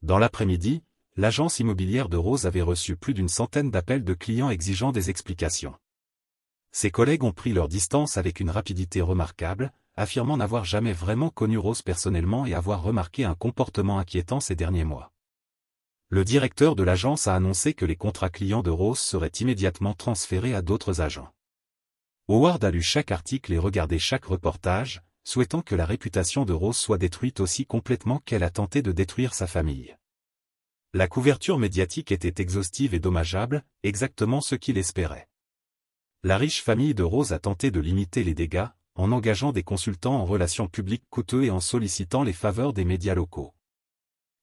Dans l'après-midi, l'agence immobilière de Rose avait reçu plus d'une centaine d'appels de clients exigeant des explications. Ses collègues ont pris leur distance avec une rapidité remarquable, affirmant n'avoir jamais vraiment connu Rose personnellement et avoir remarqué un comportement inquiétant ces derniers mois. Le directeur de l'agence a annoncé que les contrats clients de Rose seraient immédiatement transférés à d'autres agents. Howard a lu chaque article et regardé chaque reportage, souhaitant que la réputation de Rose soit détruite aussi complètement qu'elle a tenté de détruire sa famille. La couverture médiatique était exhaustive et dommageable, exactement ce qu'il espérait. La riche famille de Rose a tenté de limiter les dégâts, en engageant des consultants en relations publiques coûteux et en sollicitant les faveurs des médias locaux.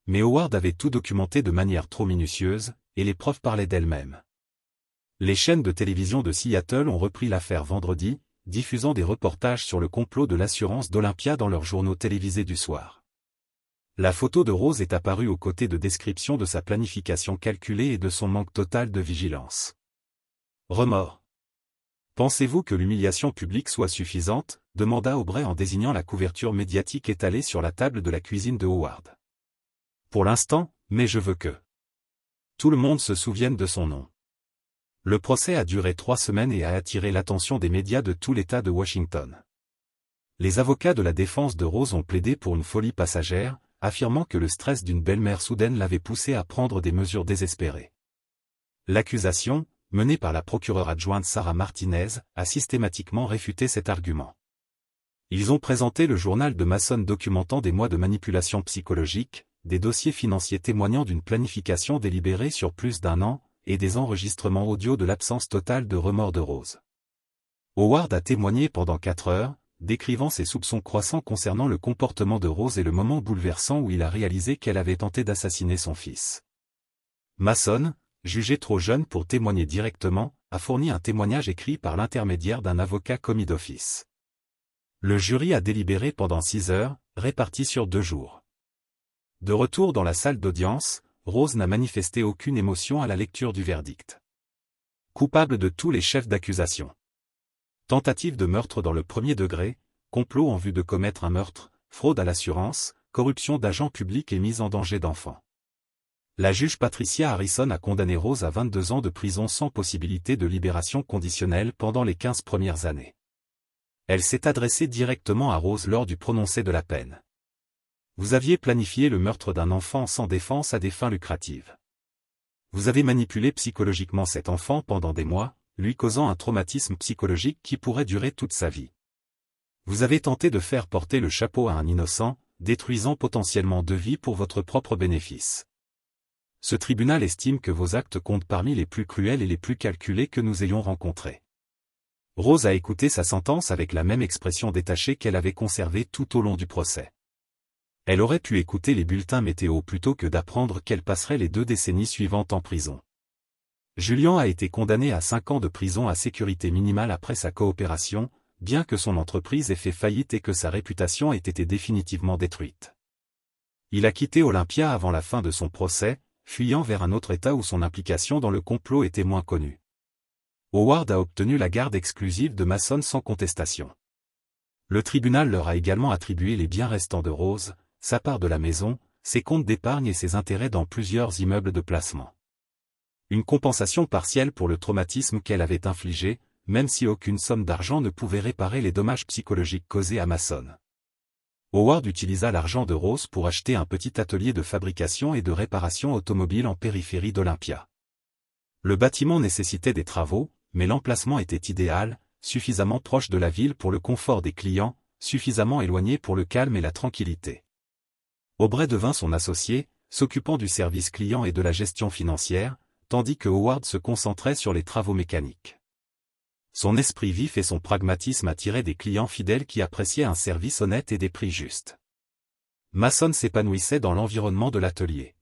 Mais Howard avait tout documenté de manière trop minutieuse, et les preuves parlaient d'elles-mêmes. Les chaînes de télévision de Seattle ont repris l'affaire vendredi, diffusant des reportages sur le complot de l'assurance d'Olympia dans leurs journaux télévisés du soir. La photo de Rose est apparue aux côtés de descriptions de sa planification calculée et de son manque total de vigilance. Remords. Pensez-vous que l'humiliation publique soit suffisante? Demanda Aubrey en désignant la couverture médiatique étalée sur la table de la cuisine de Howard. Pour l'instant, mais je veux que tout le monde se souvienne de son nom. Le procès a duré 3 semaines et a attiré l'attention des médias de tout l'État de Washington. Les avocats de la défense de Rose ont plaidé pour une folie passagère, affirmant que le stress d'une belle-mère soudaine l'avait poussé à prendre des mesures désespérées. L'accusation, menée par la procureure adjointe Sarah Martinez, a systématiquement réfuté cet argument. Ils ont présenté le journal de Mason documentant des mois de manipulation psychologique, des dossiers financiers témoignant d'une planification délibérée sur plus d'1 an, et des enregistrements audio de l'absence totale de remords de Rose. Howard a témoigné pendant 4 heures, décrivant ses soupçons croissants concernant le comportement de Rose et le moment bouleversant où il a réalisé qu'elle avait tenté d'assassiner son fils. Mason, jugé trop jeune pour témoigner directement, a fourni un témoignage écrit par l'intermédiaire d'un avocat commis d'office. Le jury a délibéré pendant 6 heures, réparties sur 2 jours. De retour dans la salle d'audience, Rose n'a manifesté aucune émotion à la lecture du verdict. Coupable de tous les chefs d'accusation. Tentative de meurtre dans le premier degré, complot en vue de commettre un meurtre, fraude à l'assurance, corruption d'agents publics et mise en danger d'enfants. La juge Patricia Harrison a condamné Rose à 22 ans de prison sans possibilité de libération conditionnelle pendant les 15 premières années. Elle s'est adressée directement à Rose lors du prononcé de la peine. Vous aviez planifié le meurtre d'un enfant sans défense à des fins lucratives. Vous avez manipulé psychologiquement cet enfant pendant des mois, lui causant un traumatisme psychologique qui pourrait durer toute sa vie. Vous avez tenté de faire porter le chapeau à un innocent, détruisant potentiellement 2 vies pour votre propre bénéfice. Ce tribunal estime que vos actes comptent parmi les plus cruels et les plus calculés que nous ayons rencontrés. Rose a écouté sa sentence avec la même expression détachée qu'elle avait conservée tout au long du procès. Elle aurait pu écouter les bulletins météo plutôt que d'apprendre qu'elle passerait les 2 décennies suivantes en prison. Julian a été condamné à 5 ans de prison à sécurité minimale après sa coopération, bien que son entreprise ait fait faillite et que sa réputation ait été définitivement détruite. Il a quitté Olympia avant la fin de son procès, fuyant vers un autre État où son implication dans le complot était moins connue. Howard a obtenu la garde exclusive de Mason sans contestation. Le tribunal leur a également attribué les biens restants de Rose, sa part de la maison, ses comptes d'épargne et ses intérêts dans plusieurs immeubles de placement. Une compensation partielle pour le traumatisme qu'elle avait infligé, même si aucune somme d'argent ne pouvait réparer les dommages psychologiques causés à Mason. Howard utilisa l'argent de Rose pour acheter un petit atelier de fabrication et de réparation automobile en périphérie d'Olympia. Le bâtiment nécessitait des travaux, mais l'emplacement était idéal, suffisamment proche de la ville pour le confort des clients, suffisamment éloigné pour le calme et la tranquillité. Aubrey devint son associé, s'occupant du service client et de la gestion financière, tandis que Howard se concentrait sur les travaux mécaniques. Son esprit vif et son pragmatisme attiraient des clients fidèles qui appréciaient un service honnête et des prix justes. Mason s'épanouissait dans l'environnement de l'atelier.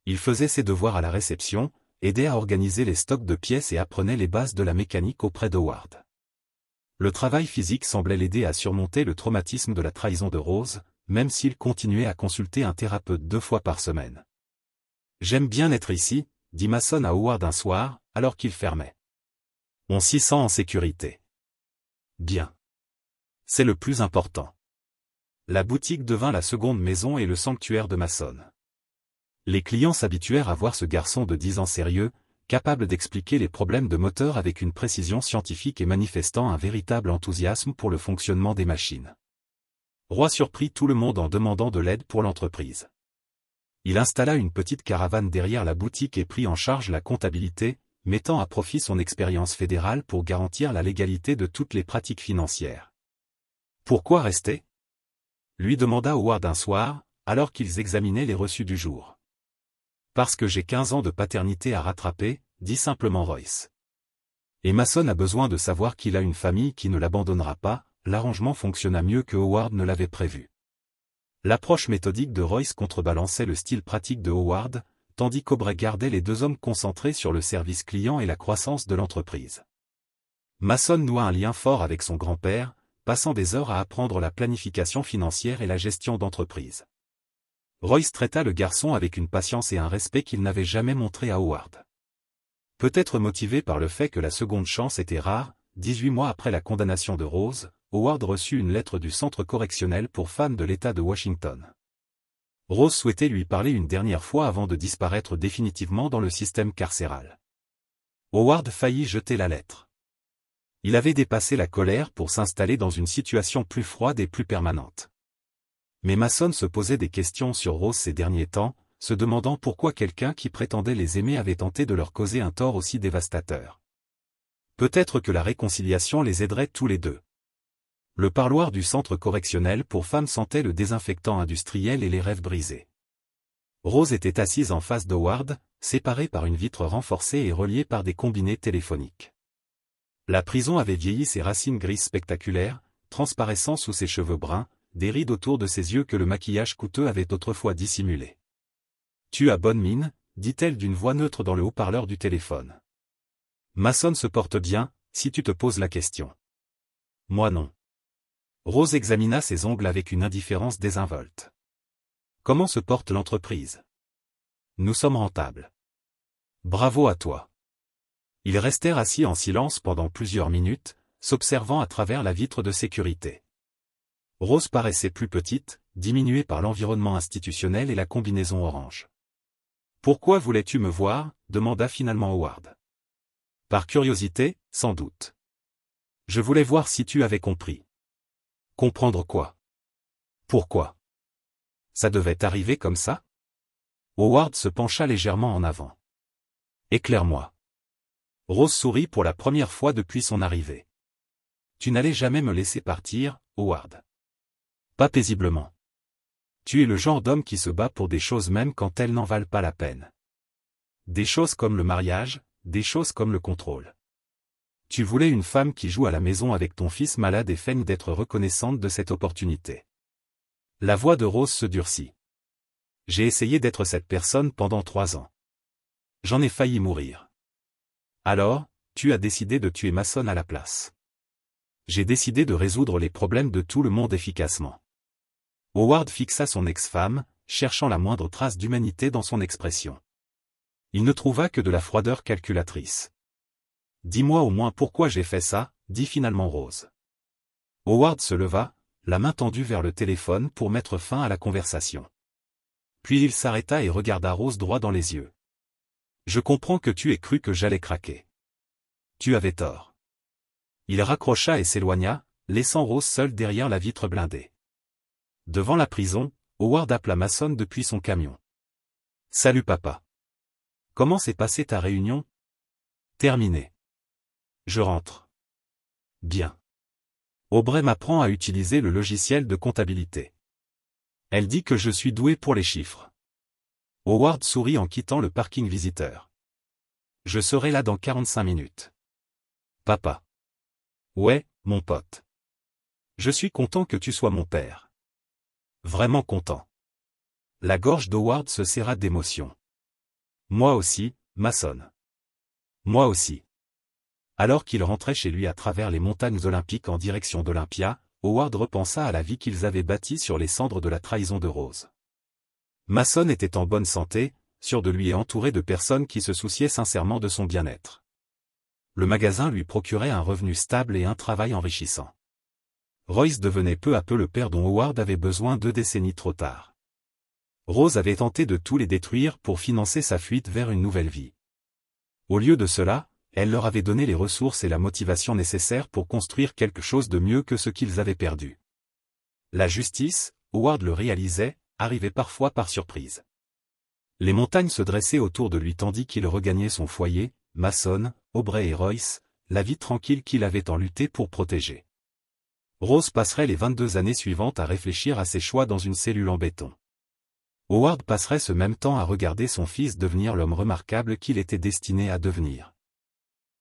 Il faisait ses devoirs à la réception, aidait à organiser les stocks de pièces et apprenait les bases de la mécanique auprès d'Howard. Le travail physique semblait l'aider à surmonter le traumatisme de la trahison de Rose, même s'il continuait à consulter un thérapeute 2 fois par semaine. « J'aime bien être ici », dit Mason à Howard un soir, alors qu'il fermait. On s'y sent en sécurité. Bien. C'est le plus important. La boutique devint la seconde maison et le sanctuaire de Mason. Les clients s'habituèrent à voir ce garçon de 10 ans sérieux, capable d'expliquer les problèmes de moteur avec une précision scientifique et manifestant un véritable enthousiasme pour le fonctionnement des machines. Roy surprit tout le monde en demandant de l'aide pour l'entreprise. Il installa une petite caravane derrière la boutique et prit en charge la comptabilité, mettant à profit son expérience fédérale pour garantir la légalité de toutes les pratiques financières. « Pourquoi rester ?» lui demanda Howard un soir, alors qu'ils examinaient les reçus du jour. « Parce que j'ai 15 ans de paternité à rattraper, » dit simplement Royce. Et Mason a besoin de savoir qu'il a une famille qui ne l'abandonnera pas. L'arrangement fonctionna mieux que Howard ne l'avait prévu. L'approche méthodique de Royce contrebalançait le style pratique de Howard, tandis qu'Aubrey gardait les 2 hommes concentrés sur le service client et la croissance de l'entreprise. Mason noua un lien fort avec son grand-père, passant des heures à apprendre la planification financière et la gestion d'entreprise. Royce traita le garçon avec une patience et un respect qu'il n'avait jamais montré à Howard. Peut-être motivé par le fait que la seconde chance était rare, 18 mois après la condamnation de Rose, Howard reçut une lettre du Centre correctionnel pour femmes de l'État de Washington. Rose souhaitait lui parler une dernière fois avant de disparaître définitivement dans le système carcéral. Howard faillit jeter la lettre. Il avait dépassé la colère pour s'installer dans une situation plus froide et plus permanente. Mais Mason se posait des questions sur Rose ces derniers temps, se demandant pourquoi quelqu'un qui prétendait les aimer avait tenté de leur causer un tort aussi dévastateur. Peut-être que la réconciliation les aiderait tous les deux. Le parloir du centre correctionnel pour femmes sentait le désinfectant industriel et les rêves brisés. Rose était assise en face d'Howard, séparée par une vitre renforcée et reliée par des combinés téléphoniques. La prison avait vieilli ses racines grises spectaculaires, transparaissant sous ses cheveux bruns, des rides autour de ses yeux que le maquillage coûteux avait autrefois dissimulés. « Tu as bonne mine », dit-elle d'une voix neutre dans le haut-parleur du téléphone. « Mason se porte bien, si tu te poses la question. »« Moi non. » Rose examina ses ongles avec une indifférence désinvolte. « Comment se porte l'entreprise ? » ?»« Nous sommes rentables. »« Bravo à toi. » Ils restèrent assis en silence pendant plusieurs minutes, s'observant à travers la vitre de sécurité. Rose paraissait plus petite, diminuée par l'environnement institutionnel et la combinaison orange. « Pourquoi voulais-tu me voir ?» demanda finalement Howard. « Par curiosité, sans doute. Je voulais voir si tu avais compris. » « Comprendre quoi ? Pourquoi ? Ça devait arriver comme ça ?» Howard se pencha légèrement en avant. « Éclaire-moi. » Rose sourit pour la première fois depuis son arrivée. « Tu n'allais jamais me laisser partir, Howard. Pas paisiblement. Tu es le genre d'homme qui se bat pour des choses même quand elles n'en valent pas la peine. Des choses comme le mariage, des choses comme le contrôle. Tu voulais une femme qui joue à la maison avec ton fils malade et feigne d'être reconnaissante de cette opportunité. » La voix de Rose se durcit. « J'ai essayé d'être cette personne pendant 3 ans. J'en ai failli mourir. Alors, tu as décidé de tuer Mason à la place. J'ai décidé de résoudre les problèmes de tout le monde efficacement. » Howard fixa son ex-femme, cherchant la moindre trace d'humanité dans son expression. Il ne trouva que de la froideur calculatrice. « Dis-moi au moins pourquoi j'ai fait ça, » dit finalement Rose. Howard se leva, la main tendue vers le téléphone pour mettre fin à la conversation. Puis il s'arrêta et regarda Rose droit dans les yeux. « Je comprends que tu aies cru que j'allais craquer. Tu avais tort. » Il raccrocha et s'éloigna, laissant Rose seule derrière la vitre blindée. Devant la prison, Howard appela Mason depuis son camion. « Salut papa. Comment s'est passée ta réunion ? » « Terminé. Je rentre. » « Bien. Aubrey m'apprend à utiliser le logiciel de comptabilité. Elle dit que je suis doué pour les chiffres. » Howard sourit en quittant le parking visiteur. « Je serai là dans 45 minutes. »« Papa. »« Ouais, mon pote. Je suis content que tu sois mon père. »« Vraiment content. » La gorge d'Howard se serra d'émotion. « Moi aussi, Mason. »« Moi aussi. » Alors qu'il rentrait chez lui à travers les montagnes olympiques en direction d'Olympia, Howard repensa à la vie qu'ils avaient bâtie sur les cendres de la trahison de Rose. Mason était en bonne santé, sûr de lui et entouré de personnes qui se souciaient sincèrement de son bien-être. Le magasin lui procurait un revenu stable et un travail enrichissant. Royce devenait peu à peu le père dont Howard avait besoin 2 décennies trop tard. Rose avait tenté de tout les détruire pour financer sa fuite vers une nouvelle vie. Au lieu de cela, elle leur avait donné les ressources et la motivation nécessaires pour construire quelque chose de mieux que ce qu'ils avaient perdu. La justice, Howard le réalisait, arrivait parfois par surprise. Les montagnes se dressaient autour de lui tandis qu'il regagnait son foyer, Mason, Aubrey et Royce, la vie tranquille qu'il avait tant lutté pour protéger. Rose passerait les 22 années suivantes à réfléchir à ses choix dans une cellule en béton. Howard passerait ce même temps à regarder son fils devenir l'homme remarquable qu'il était destiné à devenir.